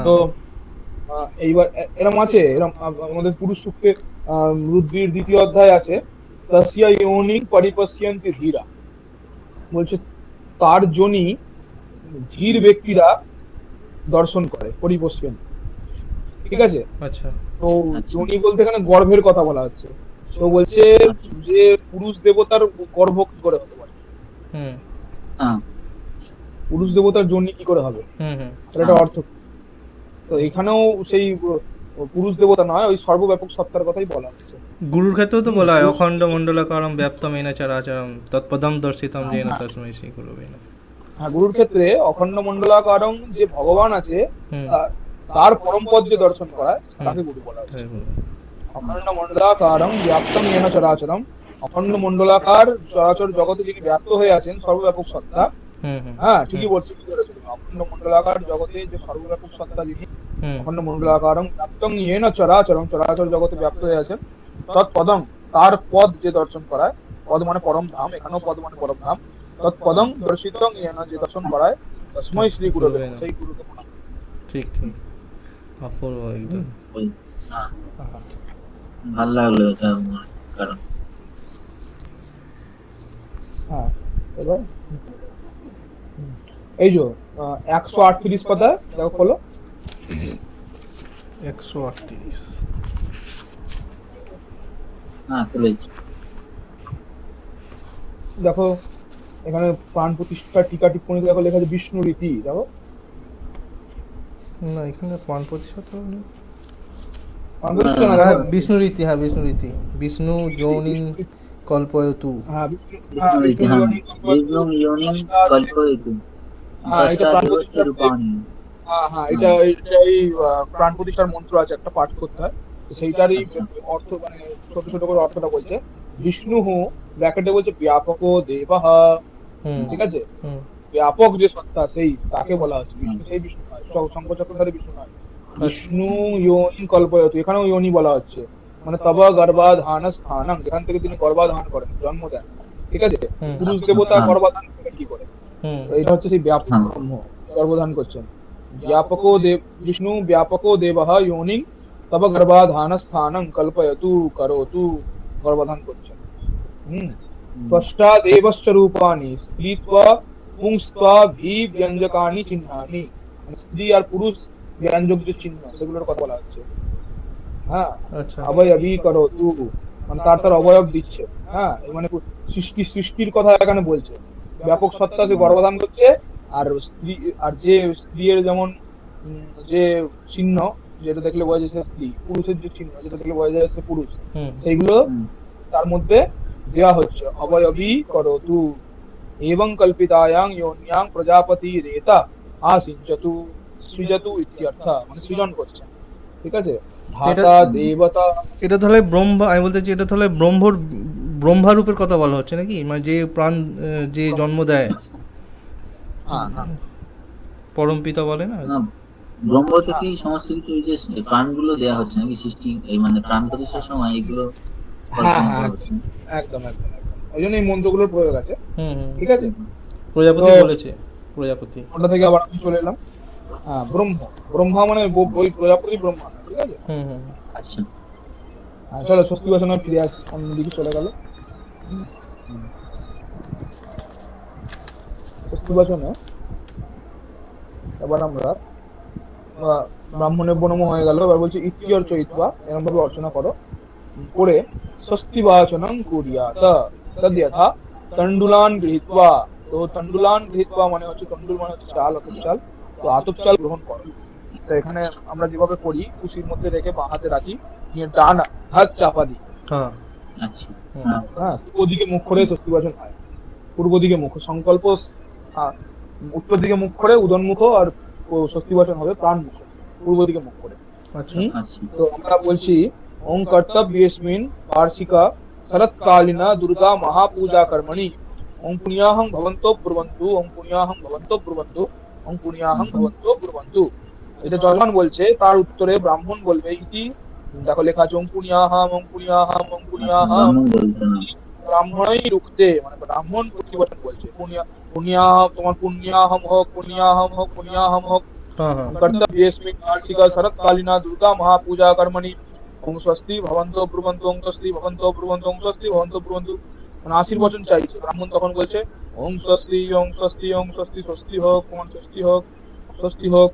তো এইবার এরম আছে, এরম আমাদের পুরুষ সূক্তে রুদ্রির 2য় অধ্যায় আছে, তস্য যোনি পরিপশ্যন্তি ধীরা, বলছে তার যোনি ধীর ব্যক্তিরা দর্শন করে, পরিপশ্যন, ঠিক আছে। আচ্ছা। তো আচ্ছা। যোনি বলতে এখানে গর্ভের কথা বলা হচ্ছে। তো বলছে যে পুরুষ দেবতার গর্ভ কি করে হতে পারে, হুম হ্যাঁ পুরুষ দেবতার যোনি কি করে হবে, হুম হুম আর এটা অর্থ কি? তো এখানেও সেই পুরুষ দেবতা নয়, ওই সর্বব্যাপক সত্তার কথাই বলা হচ্ছে। গুরুর ক্ষেত্রেও তো বলা হয় পুরুষ- অখণ্ড মণ্ডলাকারম ব্যাপ্তম এন চরাচরম তৎপদম দর্শিতম যেন হ্যাঁ, তস্মৈ শ্রী গুরুবে নমঃ। হ্যাঁ, গুরুর ক্ষেত্রে অখণ্ড মণ্ডলাকারং যে ভগবান আছে, হুম তার পরম পদ যে দর্শন করায় হুম। তাকে গুরু বলা হচ্ছে। হ্যাঁ, গুরু। অখণ্ড মণ্ডলাকারং ব্যাপ্তম येन চরাচরম, অখণ্ড মণ্ডলাকার চরাচর জগতে যিনি ব্যপ্ত হয়ে আছেন, সর্বব্যাপক সত্তা। হুম হুম হ্যাঁ, ঠিকই বলছি, কি বলেছেন, অখণ্ড মণ্ডলাকার জগতে যে সর্বব্যাপক সত্তা যিনি, হুম অখণ্ড মণ্ডলাকারং ব্যাপ্তং येन চরাচরম, চরাচর জগতে ব্যপ্ত হয়ে আছেন, তৎপদং তার পদ যে দর্শন করায়, পদ মানে পরম ধাম, এখানেও পদ মানে পরম ধাম, তৎপদং দর্শিতং येन যে দর্শন করায়, তস্মৈ শ্রী গুরুবে নমঃ, সেই গুরুকে প্রণাম। ঠিক ঠিক অপূর্ব একদম। ওই, হ্যাঁ, হ্যাঁ, ভাল লাগলো এটা আমার, কারণ হ্যাঁ, এবার এই যে 138 পাতায় দেখো, খোলো। 138। হ্যাঁ খুলেছি। দেখো এখানে প্রাণ প্রতিষ্ঠা টিকা টিপ্পণী দেখো লেখা আছে বিষ্ণু রীতি, দেখো না এখানে পান প্রতিশত নেই। প্রাণ প্রতিষ্ঠা না, হ্যাঁ দেখো বিষ্ণু রীতি, হ্যাঁ বিষ্ণু রীতি, বিষ্ণু যৌনি কল্পয়তু। হ্যাঁ বিষ্ণু রীতি, হ্যাঁ, বিষ্ণু যোনিং কল্পয়তু হ্যাঁ, এটা প্রাণ দশটা প্রতিষ্ঠার, রূপাণি। হ্যাঁ হ্যাঁ, এটা এই প্রাণ প্রতিষ্ঠার মন্ত্র আছে, একটা পাঠ করতে হয়, তো সেইটারই আচ্ছা। অর্থ, মানে ছোট ছোট করে অর্থটা বলছে। বিষ্ণু ব্র্যাকেটে বলছে ব্যাপকো দেবঃ, হুম ঠিক আছে, হুম ব্যাপক যে সত্তা সেই তাকে বলা হচ্ছে বিষ্ণু, সেই বিষ্ণু নয়, শঙ্কর চক্রধারী বিষ্ণু নয়। বিষ্ণু যোনি কল্পয়তু, এখানেও যোনি বলা হচ্ছে, মানে তব গর্ভাধান স্থানং, যেখান থেকে তিনি গর্ভাধান করেন, জন্ম দেন, ঠিক আছে। হুম পুরুষ দেবতা হ্যাঁ। গর্ভাধান করেন কি করে, হুম তো এটা হচ্ছে সেই ব্যাপক হ্যাঁ। ব্রহ্ম গর্ভধান করছেন। ব্যাপকো দেব, বিষ্ণু ব্যাপকো দেবঃ যোনি তব গর্ভাধান স্থানং কল্পয়তু করোতু, গর্ভধান করছেন। হুম, त्वष्टा देवश्च रूपाणि स्त्रीत्वा पुंस्त्वा ভি ব্যঞ্জকানি চিহ্নানি, মানে স্ত্রী আর পুরুষ ব্যঞ্জক যে চিহ্ন সেগুলোর কথা বলা হচ্ছে। হ্যাঁ, আচ্ছা অবয়বী করো তু, মানে তার তার অবয়ব দিচ্ছে। হ্যাঁ, মানে সৃষ্টির কথা এখানে বলছে, ব্যাপক সত্তা সে গর্ভধান করছে, আর স্ত্রী, আর যে স্ত্রীর যেমন যে চিহ্ন, যেটা দেখলে বোঝা যাচ্ছে স্ত্রী, পুরুষের যে চিহ্ন যেটা দেখলে বোঝা যাচ্ছে পুরুষ, হুম সেইগুলো হুম। তার মধ্যে দেওয়া হচ্ছে। অবয়বী করোতু এবং কল্পিতায়াং যোন্যাং প্রজাপতি রেতা আসিঞ্চতু সৃজতু ইত্যর্থ, মানে সৃজন করছে, ঠিক আছে। ধাতা দেবতা, এটা তাহলে ব্রহ্মা, আমি বলতে চাইছি এটা তাহলে ব্রহ্মা রূপের কথা বলা হচ্ছে নাকি, মানে যে প্রাণ যে জন্ম দেয়, হ্যাঁ হ্যাঁ পরম পিতা বলে না। না, ব্রহ্ম থেকেই সমস্ত কিছু, এই যে প্রাণগুলো দেয়া হচ্ছে নাকি সৃষ্টি, এই মানে প্রাণ প্রতিষ্ঠার সময় এগুলো হ্যাঁ কল্পনা হ্যাঁ, করা হচ্ছে। একদম একদম একদম, ওই জন্য এই মন্ত্রগুলোর প্রয়োগ আছে, হুম হুম ঠিক আছে। প্রজাপতি তো- বলেছে, প্রজাপতি। ওটা থেকে আবার আমি চলে এলাম। হ্যাঁ, ব্রহ্মা মানে ওই প্রজাপতি ব্রহ্মা, ঠিক আছে। হুম হুম আচ্ছা। চলো স্বস্তি বাসনে ফিরে আসি, অন্যদিকে চলে গেল। স্বস্তি বাসনে এবার আমরা ব্রাহ্মণের বনম হয়ে গেল, এবার বলছি ইত্যর চৈত্বা, এরকম ভাবে অর্চনা করো, করে স্বস্তি বাচনং কুর্যাত তদ্যথা তণ্ডুলান গৃহীত্বা, তো তণ্ডুলান গৃহীত্বা মানে হচ্ছে, তণ্ডুল মানে হচ্ছে চাল, আতপ চাল, তো আতপ চাল গ্রহণ করো। তো এখানে আমরা যেভাবে করি, কুশির মধ্যে রেখে বাঁ হাতে রাখি, নিয়ে ডান হাত চাপা দিই। হ্যাঁ আচ্ছা। হ্যাঁ। হ্যাঁ, পূর্ব দিকে মুখ করে স্বস্তি বাচন হয়, পূর্ব দিকে মুখ সংকল্প, হ্যাঁ, উত্তর দিকে মুখ করে উদন্মুখ, আর স্বস্তি বাচন হবে প্রাণ মুখ, পূর্ব দিকে মুখ করে। আচ্ছা হুম? আচ্ছা। তো আমরা বলছি ওং কর্তব্যেস্মিন বার্ষিকা শরৎকালীনা দুর্গা মহাপূজা কর্মণি ওং পুণ্যাহং ভবন্তো ব্রুবন্তু, ওং পুণ্যাহং ভবন্তো ব্রুবন্তু, ওং পুণ্যাহং ভবন্তো ব্রুবন্তু। এটা যজমান বলছে, তার উত্তরে ব্রাহ্মণ বলবে ইতি, দেখো লেখা আছে ওং পুণ্যাহং ওং পুণ্যাহং ওং পুণ্যাহং, ব্রাহ্মণ বলতে না। ব্রাহ্মণই রুখতে, মানে ব্রাহ্মণ প্রতিবচন বলছে, পুণ্যাহং, তোমার পুণ্যাহম হোক, পুণ্যাহম হোক, পুণ্যাহম হোক, हाँ हाँ कर्तव्येऽस्मिन् वार्षिक शरत्कालीना दुर्गा महापूजा कर्मणि ওং স্বস্তি ভবন্ত ব্রুবন্ত ওং স্বস্তি ভবন্ত ব্রুবন্ত ওং স্বস্তি ভবন্ত ব্রুবন্ত। মানে আশীর্বচন চাইছে ব্রাহ্মণ, তখন বলছে ওং স্বস্তি ওং স্বস্তি ওং স্বস্তি, স্বস্তি হোক ওং স্বস্তি হোক স্বস্তি হোক।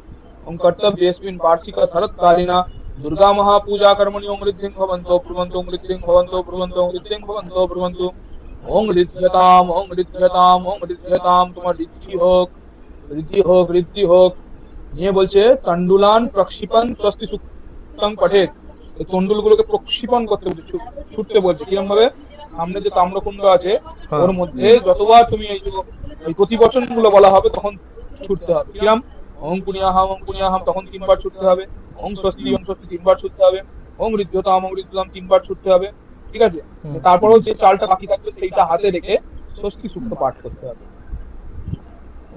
ওং কর্তব্যেऽস্মিन् বার্ষিক শরৎকালীনা দুর্গা মহাপূজা কর্মণি ওং ঋদ্ধিং ভবন্ত ব্রুবন্ত ওং ঋদ্ধিং ভবন্ত ব্রুবন্ত ওং ঋদ্ধিং ভবন্ত ব্রুবন্ত। ওং ঋদ্ধতাম ওং ঋদ্ধতাম ওং ঋদ্ধতাম, তোমার ঋদ্ধি হোক ঋদ্ধি হোক ঋদ্ধি হোক। নিয়ে বলছে তন্ডুলান প্রক্ষিপন স্বস্তি সুক্তং পঠেত, এই তন্ডুল গুলোকে প্রক্ষিপন করতে বলছে, ছুটতে বলছে। কিরম ভাবে? সামনে যে তাম্রকুণ্ড আছে হ্যাঁ। ওর মধ্যে যতবার তুমি এই প্রতিবচন গুলো বলা হবে তখন ছুটতে হবে। কিরম? ওং পুনিয়াহাম তখন 3 বার ছুটতে হবে। ওং স্বস্তি 3 বার ছুটতে হবে। ওং ঋদ্ধতাম 3 বার ছুটতে হবে। ঠিক আছে? তারপরেও যে চালটা বাকি থাকবে সেইটা হাতে রেখে স্বস্তি সূক্ত পাঠ করতে হবে।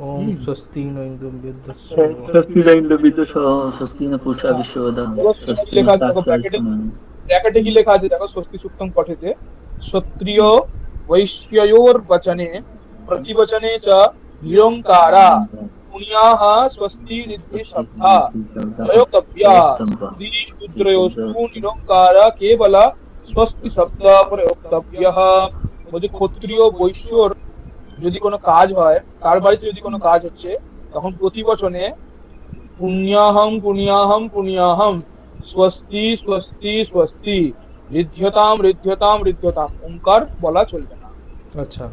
ওম স্বস্তি ন ইন্দ্রম বেদস্য স্বস্তি ন ইন্দ্র বিদ্যুৎ স্বস্তি ন পূষা বিশ্ববেদাম স্বস্তি ন লেখা আছে দেখো, সাক্ষাৎ। ব্র্যাকেটে কি লেখা আছে দেখো, স্বস্তি সূক্তং পঠেতে ক্ষত্রিয় বৈশ্যয়োর বচনে প্রতিবচনে চ নিরঙ্কারা পুণ্যাঃ স্বস্তি ঋদ্ধি শব্দা প্রয়োক্তব্যা স্ত্রী শূদ্রয়োস্তু নিরঙ্কারা কেবল স্বস্তি শব্দ প্রয়োক্তব্যঃ। বলছে ক্ষত্রিয় বৈশ্যর যদি কোনো কাজ হয়, তার বাড়িতে যদি কোনো কাজ হচ্ছে, তখন প্রতিবচনে পুণ্যাহম পুণ্যাহম পুণ্যাহম স্বস্তি স্বস্তি স্বস্তি ঋদ্ধতাম ঋদ্ধতাম ঋদ্ধতাম ওঙ্কার বলা চলবে না। আচ্ছা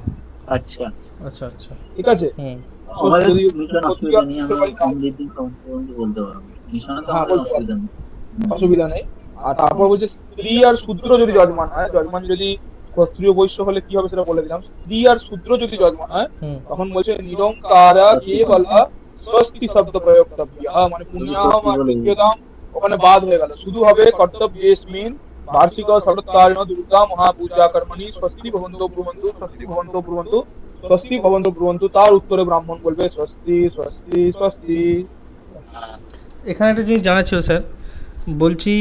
আচ্ছা, আচ্ছা আচ্ছা ঠিক আছে? হুম আমাদের যদি মিশন অসুবিধা নেই, আমরা কমপ্লিটলি বলতে পারবো। মিশনে তো হ্যাঁ, আমাদের বলতে অসুবিধা নেই। অসুবিধা নেই। আর তারপর বলছে স্ত্রী আর শূদ্র যদি যজমান হয়, যজমান যদি ক্ষত্রিয় বৈশ্য হলে কি হবে সেটা বলে দিলাম। স্ত্রী আর শূদ্র যদি যজমান হয়, হুম তখন বলছে নিরঙ্কারা কেবল স্বস্তি শব্দ প্রয়োক্তব্য, মানে পুণ্যাহম আর ঋদ্ধতাম ওখানে বাদ হয়ে গেল, শুধু হবে কর্তব্যেস্মিন বার্ষিক শরৎকালীন দুর্গা মহাপূজা কর্মণি স্বস্তি ভবন্ত ব্রুবন্তু স্বস্তি ভবন্ত ব্রুবন্তু স্বস্তি ভবন্ত ব্রুবন্তু। তার উত্তরে ব্রাহ্মণ বলবে স্বস্তি স্বস্তি স্বস্তি। এখানে একটা জিনিস জানার ছিল স্যার, বলছি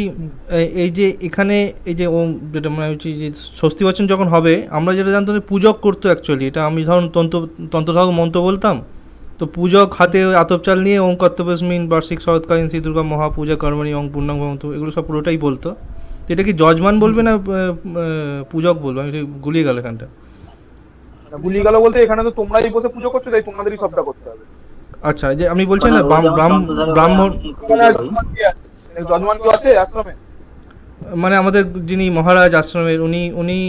এই যে এখানে এই যে ওম যেটা মানে হচ্ছে যে ষষ্ঠীবচন যখন হবে, আমরা যেটা জানতাম যে পূজক করতো অ্যাকচুয়ালি, এটা আমি ধরুন তন্ত্রসাধক মন্ত্র বলতাম, তো পূজক হাতে ওই আতপ চাল নিয়ে ওম কর্তব্যস্মিন বার্ষিক শরৎকালীন শ্রী দুর্গা মহাপূজা কর্মণি ওম পূর্ণাং ভবন্তু, এগুলো সব পুরোটাই বলতো। তো এটা কি যজমান বলবে না পূজক বলবো? আমি গুলিয়ে গেল এখানটা। গুলি গেল বলতে এখানে তো তোমরাই বসে পুজো করছো, তাই তোমাদেরই সবটা করতে হবে। আচ্ছা, যে আপনি বলছেন না মানে ও যেমন ব্রাহ্মণ, যজমান কেউ আছে আশ্রমে? মানে আমাদের যিনি মহারাজ আশ্রমের উনি উনি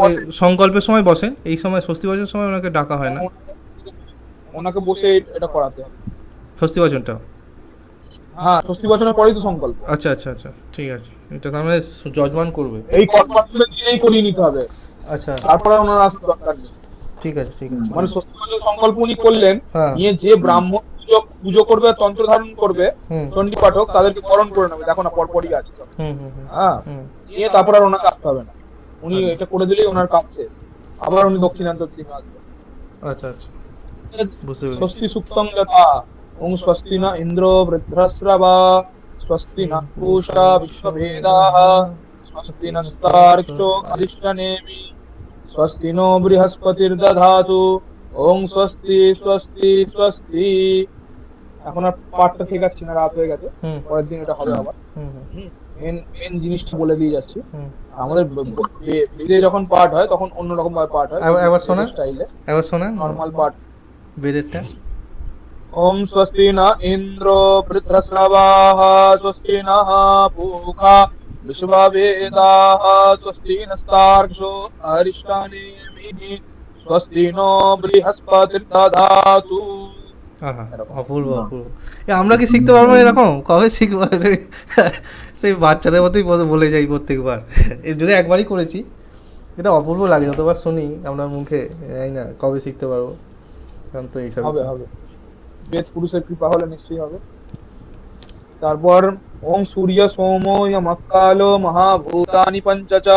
ওই সংকল্পের সময় বসেন, এই সময় ষষ্ঠীবচনের সময় ওনাকে ডাকা হয় না ওনাকে বসে এটা করাতে হবে। ষষ্ঠীবচনটা? হ্যাঁ, ষষ্ঠী বচনের পরেই তো সংকল্প। আচ্ছা আচ্ছা আচ্ছা, ঠিক আছে, এটা তার মানে যজমান করবে। এই কর্মটা দিয়েই করিয়ে নিতে হবে, আচ্ছা তারপরে ওনার আসতে দরকার নেই। ঠিক আছে ঠিক আছে। মানে ষষ্ঠী বচন সংকল্প উনি করলেন, হ্যাঁ। নিয়ে যে ব্রাহ্মণ পুজো করবে, তন্ত্র ধারণ করবে, হুম চণ্ডী পাঠক, তাদেরকে বরণ করে নেবে। দেখো না পরপরই আছে সব। হুম হুম হুম হ্যাঁ, হুম নিয়ে তারপর আর ওনাকে আসতে হবে না, উনি এটা করে দিলেই ওনার কাজ শেষ। আবার উনি দক্ষিণান্তর দিকে আসবেন। আচ্ছা আচ্ছা, বুঝতে পেরেছি। স্বস্তি সুক্তং যথা ওং স্বস্তি ন ইন্দ্র বৃদ্ধশ্রবা স্বস্তি ন পূষা বিশ্বভেদাঃ স্বস্তি নস্তার্ক্ষ্যো অধিষ্ঠানেমি স্বস্তি নো বৃহস্পতির্দধাতু ওং স্বস্তি স্বস্তি স্বস্তি। এখন আর পাঠটা শেখাচ্ছি না, রাত হয়ে গেছে, হুম পরের দিন এটা হবে আবার। হুম হুম মেন জিনিসটা বলে দিয়ে যাচ্ছি। হুম। আমাদের বেদে যখন পাঠ হয় তখন অন্যরকম ভাবে পাঠ হয়, একবার শোনান, স্টাইলে। একবার শোনান নরমাল পাঠ। বেদেরটা। ওম স্বস্তি ন ইন্দ্র বৃদ্ধশ্রবাঃ স্বস্তি নঃ পূষা বিশ্বভেদাঃ স্বস্তি নস্তার্ক্ষ্যো অরিষ্টানেমিঃ স্বস্তি নো বৃহস্পতির্দধাতু। আহা, অপূর্ব অপূর্ব। আমরা কি শিখতে পারবো না এরকম? কবে শিখবো? সেই বাচ্চাদের মতোই বলে যাই প্রত্যেকবার। এর জন্য একবারই করেছি, এটা অপূর্ব লাগে যতবার শুনি আপনার মুখে, জানি না কবে শিখতে পারবো। কারণ তো এইসব হবে হবে, বেদ পুরুষের কৃপা হলে নিশ্চয়ই হবে। তারপর ওম সূর্য সোমো মক্কালো মহাভূতানি পঞ্চচ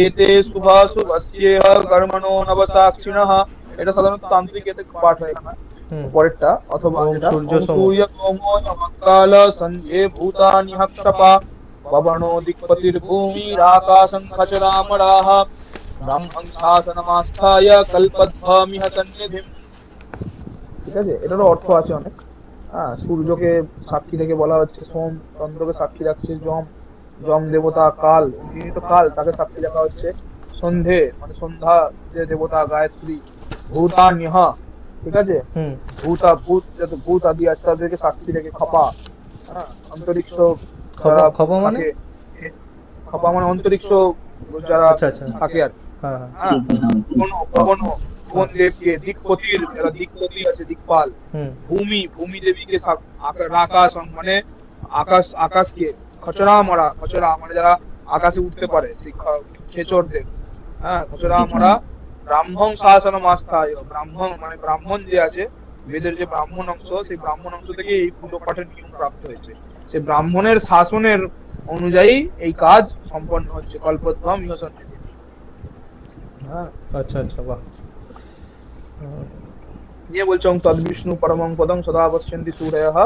এতে শুভাশুভস্যেহ কর্মণো নবসাক্ষিণঃ। এটা সাধারণত তান্ত্রিক এতে পাঠ হয় না, পরেরটা। অথবা ওম এটা সূর্য ওম সোম। সূর্য সোমো মক্কাল সঞ্জে ভূতানি হক্ষপা পবনো দিক্পতির্ভূমিরাকাশং খচরামরাঃ ব্রহ্মং শাসনমাস্থায় কল্পদ্ভামিহ সন্নিধিম। ঠিক আছে, এটারও অর্থ আছে অনেক। হ্যাঁ, সূর্যকে সাক্ষী থেকে বলা হচ্ছে সোম, চন্দ্রকে সাক্ষী রাখছে যম, যম দেবতা কাল, তিনি তো কাল, তাকে সাক্ষী রাখা হচ্ছে সন্ধে মানে সন্ধ্যা, যে দেবতা গায়ত্রী, ভূতান্যহ, ঠিক আছে, হুম। ভূত যত ভূত আদি আছে তাদেরকে সাক্ষী রেখে খপা, হ্যাঁ, অন্তরিক্ষ খপা যারা খপা মানে? থাকে, খপা মানে অন্তরিক্ষ যারা আচ্ছা আচ্ছা। থাকে আর কি। হ্যাঁ হ্যাঁ। হ্যাঁ, ভুবন দেবকে, দিকপতির যারা দিকপতি আছে, দিকপাল, হুম। ভূমি দেবীকে আকাশ মানে আকাশকে খচরা মারা, খচরা মানে যারা আকাশে উঠতে পারে সেই খেচরদের, হ্যাঁ, খচরা মারা, ব্রাহ্মণ শাসন মাস্তায়, ব্রাহ্মণ মানে ব্রাহ্মণ যে আছে, বেদের যে ব্রাহ্মণ অংশ, সেই ব্রাহ্মণ অংশ থেকে এই পুজো পাঠের নিয়ম প্রাপ্ত হয়েছে। সেই ব্রাহ্মণের শাসনের অনুযায়ী এই কাজ সম্পন্ন হচ্ছে কল্পোদ্ভম ইহসন। হ্যাঁ, আচ্ছা আচ্ছা, বাহ। নিয়ে বলছে ওং তদ্বিষ্ণু পরমং পদং সদা পশ্যন্তি সূরয়ঃ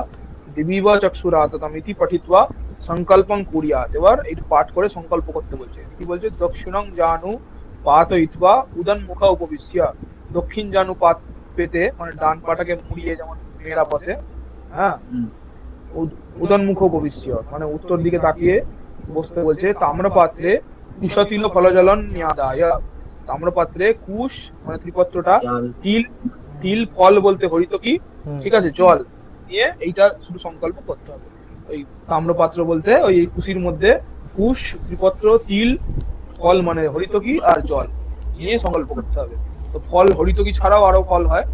দিবিব চক্ষুরাততম ইতি পঠিত্বা সংকল্পং কুর্যাৎ। এবার এই পাঠ করে সংকল্প করতে বলছে। কি বলছে? দক্ষিণং জানু পাতয়িত্বা উদন্মুখ উপবিশ্য। দক্ষিণ জানু পাত পেতে মানে ডান পাটাকে মুড়িয়ে যেমন মেয়েরা বসে, হ্যাঁ, উদন্মুখ উপবিশ্য মানে উত্তর দিকে তাকিয়ে বসতে বলছে। তাম্রপাত্রে কুশতিল ফলজলন নিয়াদায়। তাম্রপাত্রে কুশ মানে ত্রিপত্রটা, তিল, তিল ফল বলতে হরিতকি, ঠিক আছে, জল নিয়ে এইটা শুধু সংকল্প করতে হবে। ওই তাম্রপাত্র বলতে ওই কুশির মধ্যে কুশ, ত্রিপত্র, তিল, ফল মানে হরিতকি আর জল নিয়ে সংকল্প করতে হবে। তো ফল হরিতকি ছাড়াও আরো ফল হয়,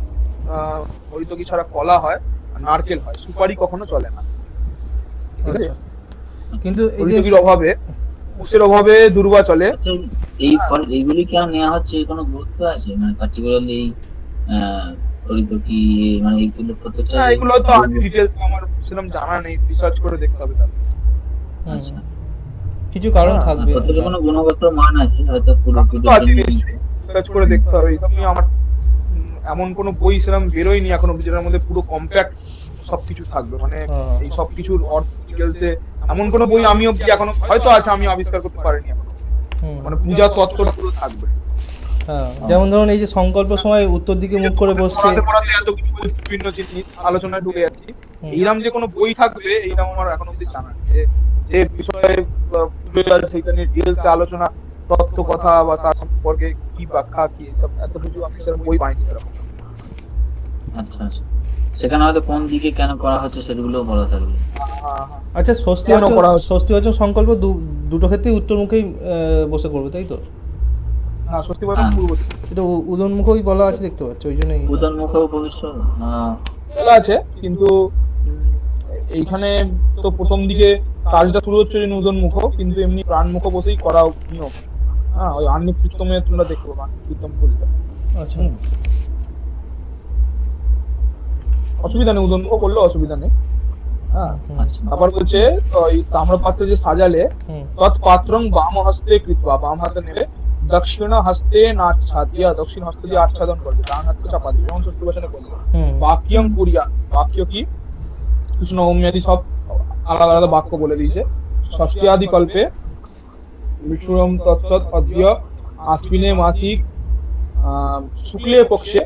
হরিতকি ছাড়া কলা হয়, আর নারকেল হয়, সুপারি কখনো চলে না, ঠিক আছে। কিন্তু এই যে হরিতকির অভাবে, কুশের অভাবে দুর্বা চলে। এই ফল এইগুলি কি আর নেওয়া হচ্ছে, এর কোনো গুরুত্ব আছে মানে পার্টিকুলারলি এই হরিতকি মানে এইগুলো প্রত্যেকটা? না, এগুলো তো ডিটেইলস আমার সেরকম জানা নেই, রিসার্চ করে দেখতে হবে তাহলে। আচ্ছা, কিছু কারণ হ্যাঁ, থাকবে। প্রত্যেকটা কোনো গুণগত মান আছে হয়তো পুরো তো আছে নিশ্চয়ই, রিসার্চ করে দেখতে হবে। এইসব নিয়ে আমার এমন কোনো বই সেরকম বেরোয়নি এখনো যেটার মধ্যে পুরো কম্প্যাক্ট সবকিছু থাকবে, মানে এই সবকিছুর ডিটেইলসে এমন কোনো বই আমি অব্দি এখনো হয়তো আছে, আমি আবিষ্কার করতে পারিনি এখনো, মানে পূজা তত্ত্বটা পুরো থাকবে। হ্যাঁ, যেমন ধরুন এই যে সংকল্প সময় উত্তর দিকে মুখ করে বসছে। পড়াতে এত কিছু বিভিন্ন জিনিস আলোচনায় ঢুকে যাচ্ছি, এইরকম যে কোনো বই থাকবে এইরকম আমার এখন অব্দি জানা নেই। যে বিষয়ে পুজো সেইটা নিয়ে ডিটেইলসে আলোচনা, তত্ত্ব কথা বা তার সম্পর্কে কি ব্যাখ্যা কি, সব এত কিছু আমি সেরকম বই পাইনি সেরকম। আচ্ছা আচ্ছা, সেখানে হয়তো কোন দিকে কেন করা হচ্ছে সেগুলোও বলা থাকবে। আচ্ছা, ষষ্ঠী কেন করা হচ্ছে? ষষ্ঠী বচন সংকল্প দুটো ক্ষেত্রেই উত্তরমুখেই বসে করবে, তাই তো? না, ষষ্ঠী বচন পূর্ব দিকে এটা উদন্মুখই বলা আছে, দেখতে পাচ্ছ, ওই জন্যই। উদন্মুখ ভবিষ্য বলা আছে, কিন্তু এইখানে তো প্রথম দিকে কাজটা শুরু হচ্ছে উদন্মুখ, কিন্তু এমনি প্রাণমুখ বসেই করা নিয়ম। হ্যাঁ, ওই আন্নিক কীর্তনে তোমরা দেখতে পাবো, আন্নিক কীর্তন করলে আচ্ছা। অসুবিধা নেই, উদন্মুখ করলে অসুবিধা নেই। হ্যাঁ, আচ্ছা, আবার বলছে ওই তাম্রপাত্রে যে সাজালে, তৎপাত্রং বাম হস্তে কৃত্বা, বাম হাতে নেবে, দক্ষিণ হস্তে নাচ্ছাদ্য, দক্ষিণ হস্তে দিয়ে আচ্ছাদন করবে, ডান হাতকে চাপা দিবে, যেমন ষষ্ঠী বচনে বললো। বাক্যং কুর্যাৎ, বাক্য কি? কৃষ্ণ ওম্যাদি সব আলাদা আলাদা বাক্য বলে দিয়েছে। ষষ্ঠী আদি কল্পে বিষ্ণুরম তৎসৎ অদ্য আশ্বিনে মাসিক শুক্লে পক্ষে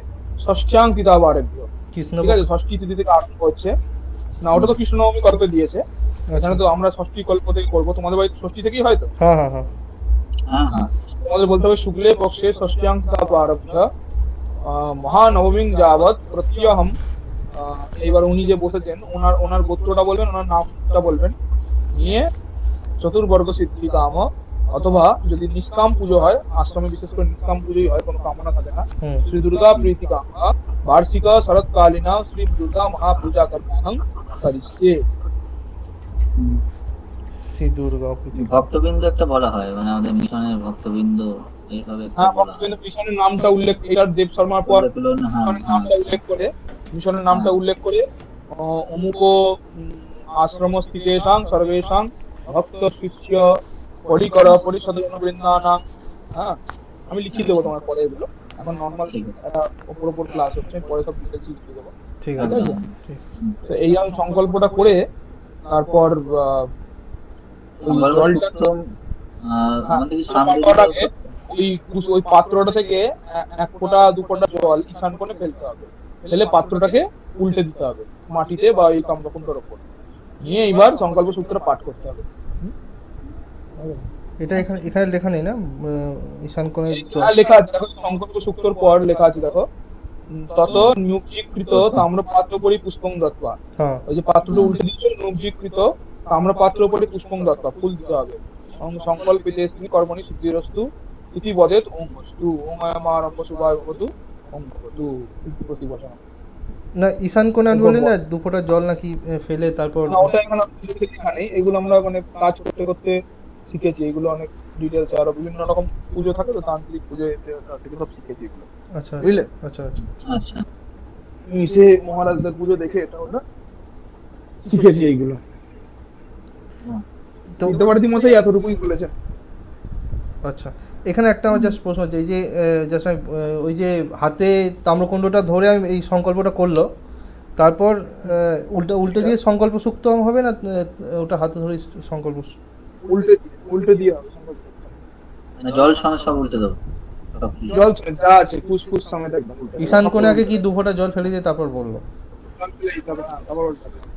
ষষ্ঠ্যাং তিথাবারেভ্য, ঠিক আছে, ষষ্ঠী তিথি থেকে আরম্ভ হচ্ছে। না, ওটা তো কৃষ্ণ নবমী কল্পে দিয়েছে, এখানে তো আমরা ষষ্ঠী কল্প থেকে করবো। তোমাদের বাড়িতে ষষ্ঠী থেকেই হয়তো? হ্যাঁ হ্যাঁ হ্যাঁ। তোমাদের বলতে হবে শুক্লে পক্ষে ষষ্ঠ্যাং তিথাবারেভ্য মহানবমীং যাবৎ প্রত্যহম। এইবার উনি যে বসেছেন ওনার গোত্রটা বলবেন, ওনার নামটা বলবেন, নিয়ে চতুর্বর্গ সিদ্ধি কাম, অথবা যদি নিষ্কাম পুজো হয়, আশ্রমে বিশেষ করে নিষ্কাম পুজোই হয়, কোনো কামনা থাকে না, শ্রী দুর্গা প্রীতি কাম বার্ষিক শরৎকালীনা শ্রী দুর্গা মহাপূজা কর্মাহং করিষ্যে। শ্রী দুর্গা ভক্তবৃন্দ একটা বলা হয়, মানে আমাদের মিশনের ভক্তবৃন্দ এইভাবে। হ্যাঁ, ভক্তবৃন্দ মিশনের নামটা উল্লেখ, এটার দেব শর্মার পর নামটা উল্লেখ করে, মিশনের নামটা উল্লেখ করে, অমুক আশ্রম স্থিতেষাং সর্বেষাং ভক্ত শিষ্য পরিকর পরিষদ বৃন্দানাং। হ্যাঁ, আমি লিখে দেবো তোমার পরে এগুলো, এখন নর্মাল একটা ওপর ক্লাস হচ্ছে, পরে সব ডিটেলস লিখে দেবো, ঠিক আছে। তো এই আমি সংকল্পটা করে তারপর ওই পাত্রটা থেকে এক ফোঁটা দু ফোঁটা জল ঈশান কোণে ফেলতে হবে, ফেলে পাত্রটাকে উল্টে দিতে হবে, মাটিতে বা এই কাম্রকুণ্ডর ওপর নিয়ে এইবার সংকল্প সূত্র পাঠ করতে হবে। এটা এখানে এখানে লেখা নেই না ঈশান কোণের লেখা আছে দেখো, সংকল্প সূত্রর পর লেখা আছে দেখো, তত নিয়োগীকৃত তাম্রপাত্র পরি পুষ্পং দত্ত্বা। হ্যাঁ ওই যে পাত্রটা উল্টে দিচ্ছে, নিয়োগীকৃত তাম্রপাত্র পরি পুষ্পং দত্ত্বা, ফুল দিতে হবে। সংকল্পিতে স্ত্রী কর্মণি সিদ্ধিরস্তু ইতি বদেত ওং বস্তু ওং আয়ামারম্ভ শুভায় ভবতু ওং ভবতু ইতি প্রতিবচনম। না ঈশান কোণে আমি বলি না দু ফোঁটা জল নাকি ফেলে তারপর না, ওটা এখানে লেখা নেই। এগুলো আমরা মানে কাজ করতে করতে শিখেছি, এগুলো অনেক ডিটেলস, আরো বিভিন্ন রকম পুজো থাকে তো, তান্ত্রিক পুজো থেকে সব শিখেছি এগুলো, আচ্ছা বুঝলে? আচ্ছা আচ্ছা আচ্ছা মিশে মহারাজদের পুজো দেখে এটা ওটা শিখেছি এইগুলো। তো বিদ্যাভারতী মশাই এতটুকুই বলেছেন। আচ্ছা এখানে একটা আমার জাস্ট প্রশ্ন হচ্ছে, এই যে জাস্ট আমি ওই যে হাতে তাম্রকুণ্ডটা ধরে আমি এই সংকল্পটা করলো, তারপর উল্টে উল্টে দিয়ে সংকল্প সুক্ত হবে না ওটা হাতে ধরে সংকল্প উল্টে উল্টে দিয়ে হবে সংকল্প। মানে জল সঙ্গে সব উল্টে দেবো সবকিছু। জল যা আছে ফুসফুস সমেত একদম উল্টে দেবে। ঈশান কোণে আগে কি দু ফোঁটা জল ফেলে দিয়ে তারপর বললো? জল ফেলে দিতে হবে, হ্যাঁ, তারপর উল্টে দেবে।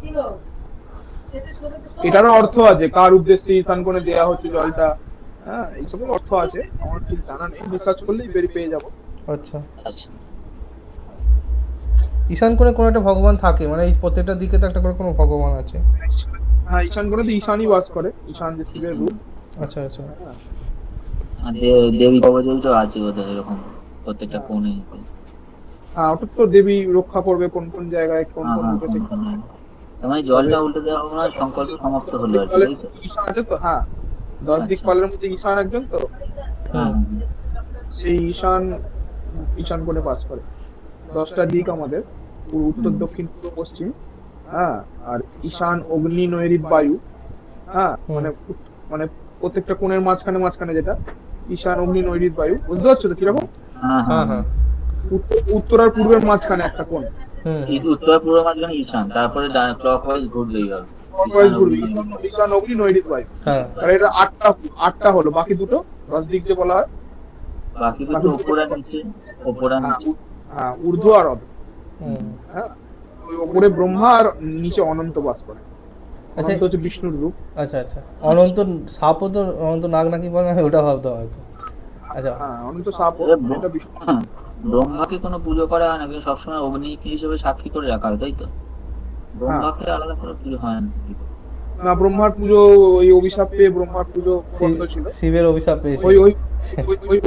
ঠিক আছে। এটারও অর্থ আছে, কার উদ্দেশ্যে ঈশান কোণে দেয়া হচ্ছে জলটা, হ্যাঁ এইসবের অর্থ আছে, আমার ঠিক জানা নেই, রিসার্চ করলেই পেয়ে যাবো। আচ্ছা আচ্ছা ঈশান কোণে কোনো একটা ভগবান থাকে, মানে এই প্রত্যেকটা দিকে তো একটা করে কোনো ভগবান আছে? হ্যাঁ, ঈশান কোণে তো ঈশানই বাস করে, ঈশান যে শিবের রূপ। আচ্ছা আচ্ছা আর দেবী দেবী তো আছে বোধহয় এরকম প্রত্যেকটা কোণে। হ্যাঁ, ওটা তো দেবী রক্ষা করবে কোন কোন জায়গায় কোন হ্যাঁ কোন হ্যাঁ রূপে সেখানে। মানে জলটা উল্টে দেওয়া হবে না, সংকল্প সমাপ্ত হলো আর কি, তাই তো? ঈশান আছে তো, হ্যাঁ 10 দিকপালের মধ্যে ঈশান একজন তো, হ্যাঁ সেই ঈশান কোণে বাস করে। 10টা দিক আমাদের, উত্তর দক্ষিণ পূর্ব পশ্চিম, হ্যাঁ, আর ঈশান অগ্নি নৈরিত বায়ু, হ্যাঁ, মানে মানে প্রত্যেকটা কোণের মাঝখানে মাঝখানে যেটা ঈশান অগ্নি নৈরিত বায়ু, বুঝতে পারছো তো কিরকম? হ্যাঁ হ্যাঁ হ্যাঁ হ্যাঁ উত্তর আর পূর্বের মাঝখানে একটা কোণ, হুম উত্তর পূর্ব মাঝখানে ঈশান, তারপরে ক্লক ওয়াইজ ঘুরলেই হবে। ঘুরবে ঈশান অগ্নি নৈরিত বায়ু। হ্যাঁ আর এটা আটটা হলো, বাকি দুটো 10 দিক যে বলা হয়, বাকি দুটো উপর আর নিচে, উপর আর নিচে। হ্যাঁ ঊর্ধ্ব আর অধ, হুম হ্যাঁ, ওই উপরে ব্রহ্মা আর নিচে অনন্ত বাস করে। আচ্ছা অনন্ত হচ্ছে বিষ্ণুর রূপ। আচ্ছা আচ্ছা অনন্ত সাপও তো অনন্ত নাগ নাকি বলে, আমি ওটা ভাবতাম হয়তো। আচ্ছা হ্যাঁ, অনন্ত সাপ এটা বিষ্ণু। হ্যাঁ, ব্রহ্মাকে কোনো পুজো করা হয় না, কিন্তু সবসময় অগ্নি হিসেবে সাক্ষী করে রাখা হয়, তাই তো? ব্রহ্মাকে আলাদা করে পুজো হয় না। না, ব্রহ্মার পুজো ওই অভিশাপ পেয়ে ব্রহ্মার পুজো বন্ধ ছিল। শিবের অভিশাপ পেয়েছে। ওই ওই ওই- ওই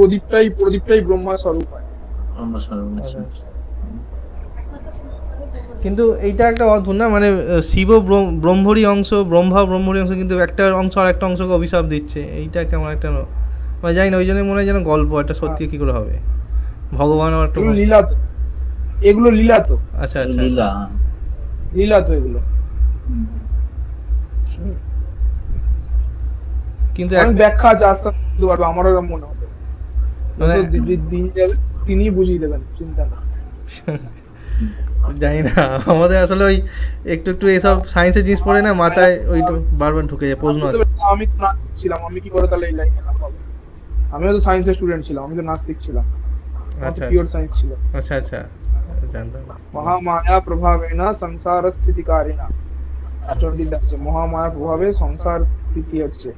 প্রদীপটাই ব্রহ্মার স্বরূপ হয়। ব্রহ্মা স্বরূপ। আচ্ছা। কিন্তু এইটা একটা অদ্ভুত না, মানে শিব ব্রহ্মরই অংশ, ব্রহ্মা ব্রহ্মরই অংশ, কিন্তু একটা অংশ আর একটা অংশকে অভিশাপ দিচ্ছে, এইটা কেমন একটা মানে জানি না, ওই জন্য মনে হয় যেন গল্প একটা, সত্যি কি করে হবে? ভগবান আর একটা এগুলো লীলা তো, এগুলো লীলা তো, আচ্ছা আচ্ছা লীলা, হ্যাঁ। লীলা তো এগুলো। কিন্তু অনেক ব্যাখ্যা আছে, আস্তে আস্তে বুঝতে পারবে, আমারও এরকম মনে হবে। মানে দিন যাবে তিনি বুঝিয়ে দেবেন, চিন্তা না। জানি না, আমাদের আসলে ওই একটু একটু এসব সায়েন্সের জিনিস পড়ে না, মাথায় ওইটা বারবার ঢুকে যায়, প্রশ্ন আসে। আমি তো নাস্তিক ছিলাম, আমি কি করে তাহলে এই লাইনে পাবো? আমিও তো সায়েন্সের স্টুডেন্ট ছিলাম, আমি তো নাস্তিক ছিলাম, আচ্ছা পিওর সায়েন্স ছিল। আচ্ছা আচ্ছা জানতাম না। মহামায়া প্রভাবেনা সংসার স্থিতিকারিণা, 20 আছে, মহামায়া প্রভাবে সংসার স্থিতি হচ্ছে,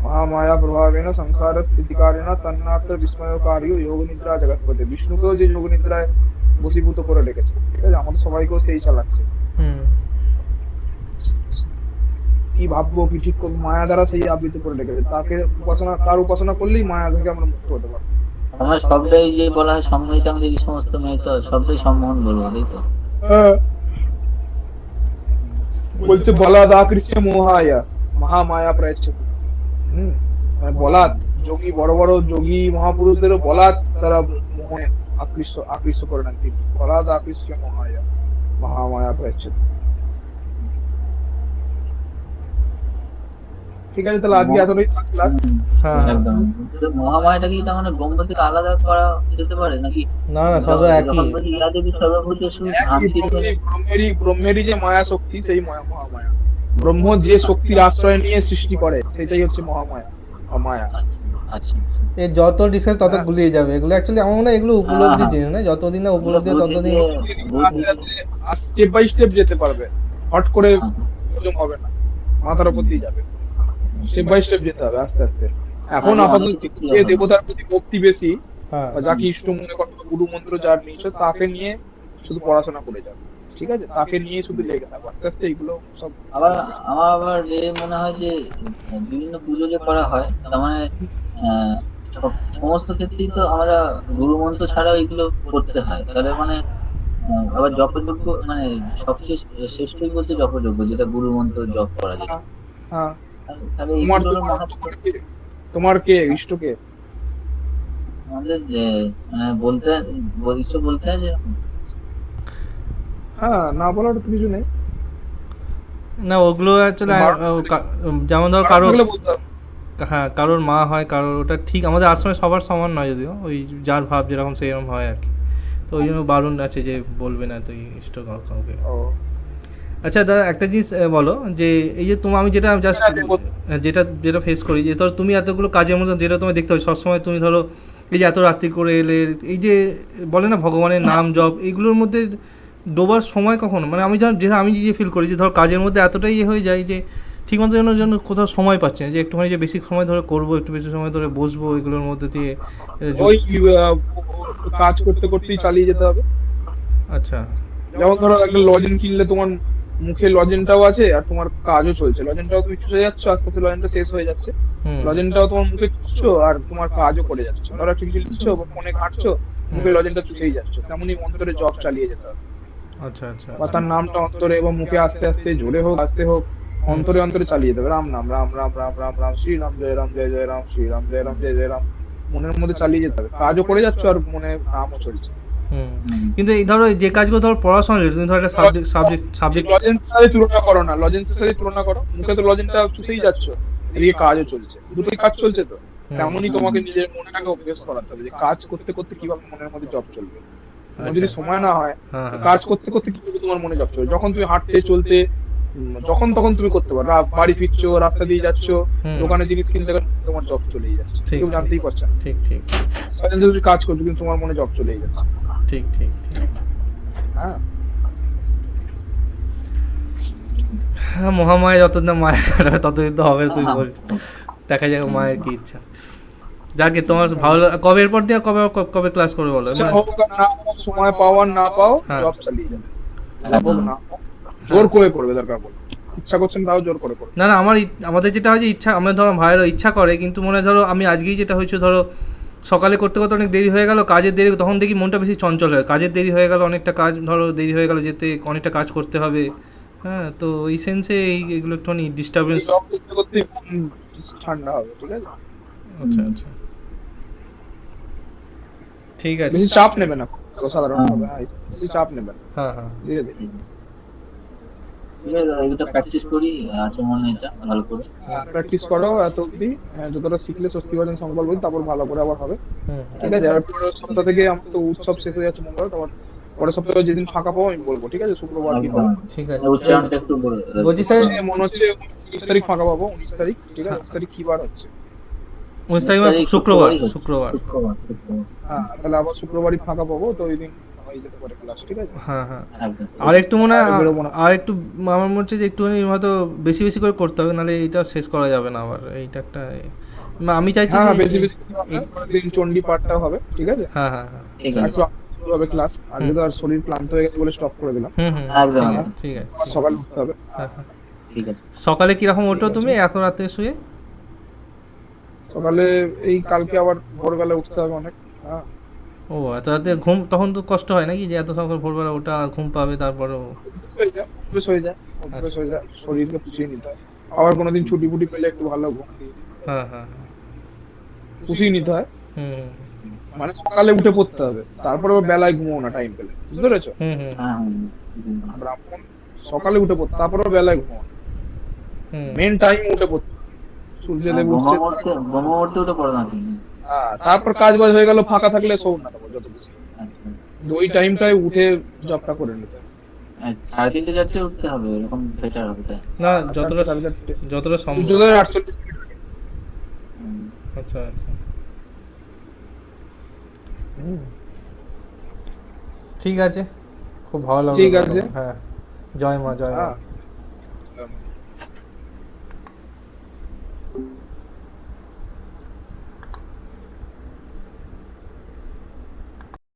মহামায়া প্রভাবেনা সংসার স্থিতিকারিণা তন্নার্থ বিস্ময়কারী যোগ নিদ্রা জগৎপতি। বিষ্ণুকেও যে যোগ নিদ্রায় বশীভূত করে রেখেছে, ঠিক আছে, আমাদের সবাইকেও সেই চালাচ্ছে। হুম কি ভাববো কি ঠিক করবো, মায়া দ্বারা সেই আবৃত করে রেখেছে। তার উপাসনা করলেই মায়া থেকে আমরা মুক্ত হতে পারবো। আমার সবটাই যে বলা হয় সম্মোহিতাং দেবী সমস্ত মেহত, সবটাই সম্মোহন বলবো, তাই তো? বলছে বলাদ আকৃষ্ট মোহায়া মহামায়া প্রয়চ্ছতি। মানে বলাৎ, যোগী বড় বড় যোগী মহাপুরুষদেরও বলাৎ তারা মোহে আকৃষ্ট করে নেন তিনি। বলাদ আকৃষ্ট মোহায়া মহামায়া প্রয়চ্ছতি। ঠিক আছে, তাহলে আজকে এতটাই ক্লাস। হ্যাঁ হ্যাঁ। একদম। মহামায়াটা কি তার মানে ব্রহ্ম থেকে আলাদা করা যেতে পারে নাকি? না না সব একই। যখন বলি ইয়া দেবী সর্বভূতেষু ভ্রান্তি রূপে, ব্রহ্মেরই যে মায়া শক্তি, সেই মহামায়া। ব্রহ্ম যে শক্তির আশ্রয় নিয়ে সৃষ্টি করে, সেটাই হচ্ছে মহামায়া, মায়া। আচ্ছা এই যত ডিসকাস তত গুলিয়ে যাবে এগুলো, অ্যাকচুয়ালি আমার মনে হয় এগুলো উপলব্ধির হ্যাঁ। জিনিস না, যতদিন না উপলব্ধি হয় ততদিন। আস্তে আস্তে স্টেপ বাই স্টেপ যেতে পারবে, হট করে হজম হবে না, মাথার উপর দিয়ে যাবে, স্টেপ বাই স্টেপ যেতে হবে আস্তে আস্তে। এখন আগে আপাতত অনেক কিছু যে হবে। দেবতার প্রতি ভক্তি বেশি, হ্যাঁ বা যাকে ইষ্ট মনে করো, গুরু মন্ত্র যার নিয়েছো, তাকে নিয়ে শুধু পড়াশোনা করে যাবে, ঠিক আছে, তাকে নিয়ে শুধু লেগে থাকো, আস্তে আস্তে এগুলো সব আবার হবে। আমার আবার যে মনে হয় যে বিভিন্ন পুজো যে করা হয় তার মানে আহ, সমস্ত ক্ষেত্রেই তো আমরা গুরু মন্ত্র ছাড়াও এগুলো করতে হয়, তাহলে মানে আবার জপযোগ্য মানে সবচেয়ে শ্রেষ্ঠই বলতে জপযোগ্য, যেটা গুরু মন্ত্র জপ করা যেটা, হ্যাঁ, হ্যাঁ। তাহলে তোমার এইগুলোরও তোমার মহাত্ম তোমার কে, তোমার কে ইষ্ট কে? আমাদের মানে বলতে ইচ্ছে বলতে হয় যে হ্যাঁ, না বলার তো কিছু নেই। না ওগুলো অ্যাকচুয়ালি বারণ যেমন ধর বারণ কারো, থাকলে বলতে হবে। হ্যাঁ কারোর মা হয় কারোর, ওটা ঠিক আমাদের আশ্রমে সবার সমান নয় যদিও, ওই যার ভাব যেরকম সেরকম হয় আর কি। তো ওই জন্য বারণ আছে যে বলবে না তুই ইষ্ট কাউকে। ও, আচ্ছা দাদা একটা জিনিস বলো, যে এই যে তুমি, আমি যেটা জাস্ট হ্যাঁ, দেবতা। যেটা যেটা ফেস করি, যে ধরো তুমি এতগুলো কাজের মধ্যে যেটা তুমি দেখতে হয় সবসময়, তুমি ধরো এই যে এত রাত্রি করে এলে, এই যে বলে না ভগবানের নাম জপ, এইগুলোর মধ্যে ডোবার সময় কখনো, মানে আমি আমি যে ফিল করি যে ধরো কাজের মধ্যে এতটাই ইয়ে হয়ে যায় যে ঠিকমতো জন্য কোথাও সময় পাচ্ছে না, যে একটুখানি যে বেশি সময় ধরে করবো, একটু বেশি সময় ধরে বসবো এগুলোর মধ্যে দিয়ে ওই আহ, কাজ করতে করতেই চালিয়ে যেতে হবে। আচ্ছা যেমন ধরো একটা লজেন কিনলে, তোমার মুখে লজেনটাও আছে আর তোমার কাজও চলছে, লজেনটাও তুমি চুষে যাচ্ছ, আস্তে আস্তে লজেনটা শেষ হয়ে যাচ্ছে, হুম লজেনটাও তোমার মুখে চুষছো আর তোমার কাজও করে যাচ্ছে, ধরো একটা কিছু লিখছো বা ফোনে ঘাঁটছো, মুখে লজেনটা চুষেই যাচ্ছ, তেমনই অন্তরে জব চালিয়ে যেতে হবে, আচ্ছা আচ্ছা বা তার নামটা অন্তরে এবং মুখে আস্তে আস্তে, জোরে হোক আস্তে হোক, অন্তরে অন্তরে চালিয়ে দেবে, রাম নাম, রাম রাম রাম রাম রাম, শ্রী রাম জয় রাম জয় জয় রাম, শ্রী রাম জয় রাম জয় জয় রাম, মনের মধ্যে চালিয়ে যেতে হবে, কাজও করে যাচ্ছ আর মনে নামও চলছে। হুম। কিন্তু এই ধরো যে কাজগুলো ধরো পড়াশোনা related, তুমি ধরো একটা সাবজেক্ট লজেন্সের সাথে তুলনা করো না, লজেন্সের সাথে তুলনা করো, মুখে তো লজেনটা চুষেই যাচ্ছ, এদিকে কাজও চলছে, দুটোই কাজ চলছে তো, তেমনই তোমাকে নিজের মনটাকে অভ্যেস করাতে হবে যে কাজ করতে করতে কিভাবে মনের মধ্যে জব চলবে। তোমার যদি সময় না হয়, হ্যাঁ হ্যাঁ কাজ করতে করতে কিভাবে তোমার মনে জব চলবে, যখন তুমি হাঁটতে চলতে, যখন তখন তুমি করতে পারো, বাড়ি ফিরছো, রাস্তা দিয়ে যাচ্ছ, হুম। দোকানে জিনিস কিনতে গেলে তোমার জব চলেই যাচ্ছে, ঠিক কেউ জানতেই পারছে না, ঠিক ঠিক তুমি কাজ করছো কিন্তু তোমার মনে জব চলেই যাচ্ছে। ঠিক ঠিক ঠিক। হ্যাঁ, হ্যাঁ মহামায়া যতদিন না মায়া কাটাবে ততদিন তো হবে, তুই বল, দেখা যাক মায়ের কি ইচ্ছা। যাকে তোমার ভালো কবে এরপর দিয়ে কবে কবে ক্লাস করবে বলো আচ্ছা, মানে। হোক আর না হোক, সময় পাও আর না পাও, হ্যাঁ। জব চালিয়ে যাবে, জব হোক না হোক, জোর করে করবে, দরকার পড়লে ইচ্ছা করছেন তাও জোর করে করবে। না না আমাদের যেটা হয় যে ইচ্ছা, আমরা ধরো ভাইয়েরও ইচ্ছা করে, কিন্তু মনে হয় ধরো আমি আজকেই যেটা হয়েছে ধরো সকালে করতে করতে অনেক দেরি হয়ে গেল, কাজের দেরি, তখন দেখি মনটা বেশি চঞ্চল হয়, কাজের দেরি হয়ে গেল, অনেকটা কাজ ধরো দেরি হয়ে গেল যেতে, অনেকটা কাজ করতে হবে। হ্যাঁ তো এই সেন্সে এগুলো একটুখানি ডিস্টারবেন্স। জব করতে করতে ঠান্ডা হবে, ঠিক আছে, আচ্ছা আচ্ছা ঠিক আছে। বেশি চাপ নেবে না, সাধারণ ভাবে, হ্যাঁ, বেশি চাপ নেবে না, হ্যাঁ হ্যাঁ ধীরে ধীরে। ঠিক আছে, এটা প্র্যাকটিস করি আচমন এটা ভালো করে। প্র্যাকটিস করো এত অব্দি, যতটা শিখলে স্বস্তি বাজন সংকল্প করি, তারপর ভালো করে আবার হবে, হুম ঠিক আছে। আর পরের সপ্তাহ থেকে আমার তো উৎসব শেষ হয়ে যাচ্ছে মঙ্গলবার, তারপর পরের সপ্তাহে যেদিন ফাঁকা পাবো আমি বলবো, ঠিক আছে, শুক্রবার কি একদম। হবে। ঠিক আছে। উচ্চারণটা একটু বলে বলছি স্যার, মনে হচ্ছে 19 তারিখ ফাঁকা পাবো, 19 তারিখ, ঠিক আছে, 19 তারিখ কি বার হচ্ছে? 19 তারিখ মানে শুক্রবার শুক্রবার। শুক্রবার। হ্যাঁ, তাহলে আবার শুক্রবারই ফাঁকা পাবো, তো ওই দিন হয়ে যেতে পারে ক্লাস, ঠিক আছে। হ্যাঁ হ্যাঁ একদম। আর একটু মনে হয় বেরোবো না। আর একটু আমার মনে হচ্ছে যে একটুখানি হয়তো বেশি বেশি করে করতে হবে, নাহলে এইটা শেষ করা যাবে না আবার, এইটা একটা আমি চাইছি হ্যাঁ, যে বেশি বেশি পরের দিন চণ্ডী পাঠটা হবে, ঠিক আছে, হ্যাঁ হ্যাঁ হ্যাঁ ঠিক আছে। একটু শুরু হবে ক্লাস, আজকে তো আর শরীর ক্লান্ত হয়ে গেছে বলে স্টপ করে দিলাম, হুম হুম একদম। ঠিক আছে ঠিক আছে আবার সকালে উঠতে হবে। হ্যাঁ হ্যাঁ। ঠিক আছে। সকালে কিরকম ওঠো তুমি এত রাতে শুয়ে? সকালে এই কালকে আবার ভোরবেলা উঠতে হবে অনেক। হ্যাঁ, ও এত রাতে ঘুম, তখন তো কষ্ট হয় নাকি, যে এত সকাল ভোরবেলা ওঠা, ঘুম পাবে তারপরেও? অভ্যেস হয়ে যায়, অভ্যেস হয়ে যায়, শরীরকে পুষিয়ে নিতে হয়, আবার কোনোদিন ছুটি ফুটি পেলে একটু ভালো ঘুম দিয়ে হ্যাঁ হ্যাঁ হ্যাঁ। পুষিয়ে নিতে হয়, হুম মানে সকালে উঠে পড়তে হবে, তারপরে আবার বেলায় ঘুমো না টাইম পেলে, বুঝতে পেরেছো? হুম হুম হ্যাঁ ব্রাহ্মণ সকালে উঠে পড়তে, তারপরে বেলায় ঘুমো, হুম মেন টাইম উঠে পড়তে, সূর্য দেব উঠছে, ব্রহ্মমূর্তে উঠে পড়ো না তুমি? তারপর কাজ বাজ হয়ে গেল, ফাঁকা থাকলে শোন না, তারপর যত কিছু আচ্ছা। ওই টাইমটায় উঠে জবটা করে নিতে হবে। 3:30 4:00 উঠতে হবে, এরকম বেটার হবে তাই? না যতটা সাড়ে চারটে, যতটা সম্ভব। সূর্যোদয়ের 48 মিনিট আগে। হুম। আচ্ছা আচ্ছা আচ্ছা, ঠিক আছে, খুব ভালো লাগলো ঠিক কথা আছে। বলে। হ্যাঁ, জয় মা, জয় মা। হ্যাঁ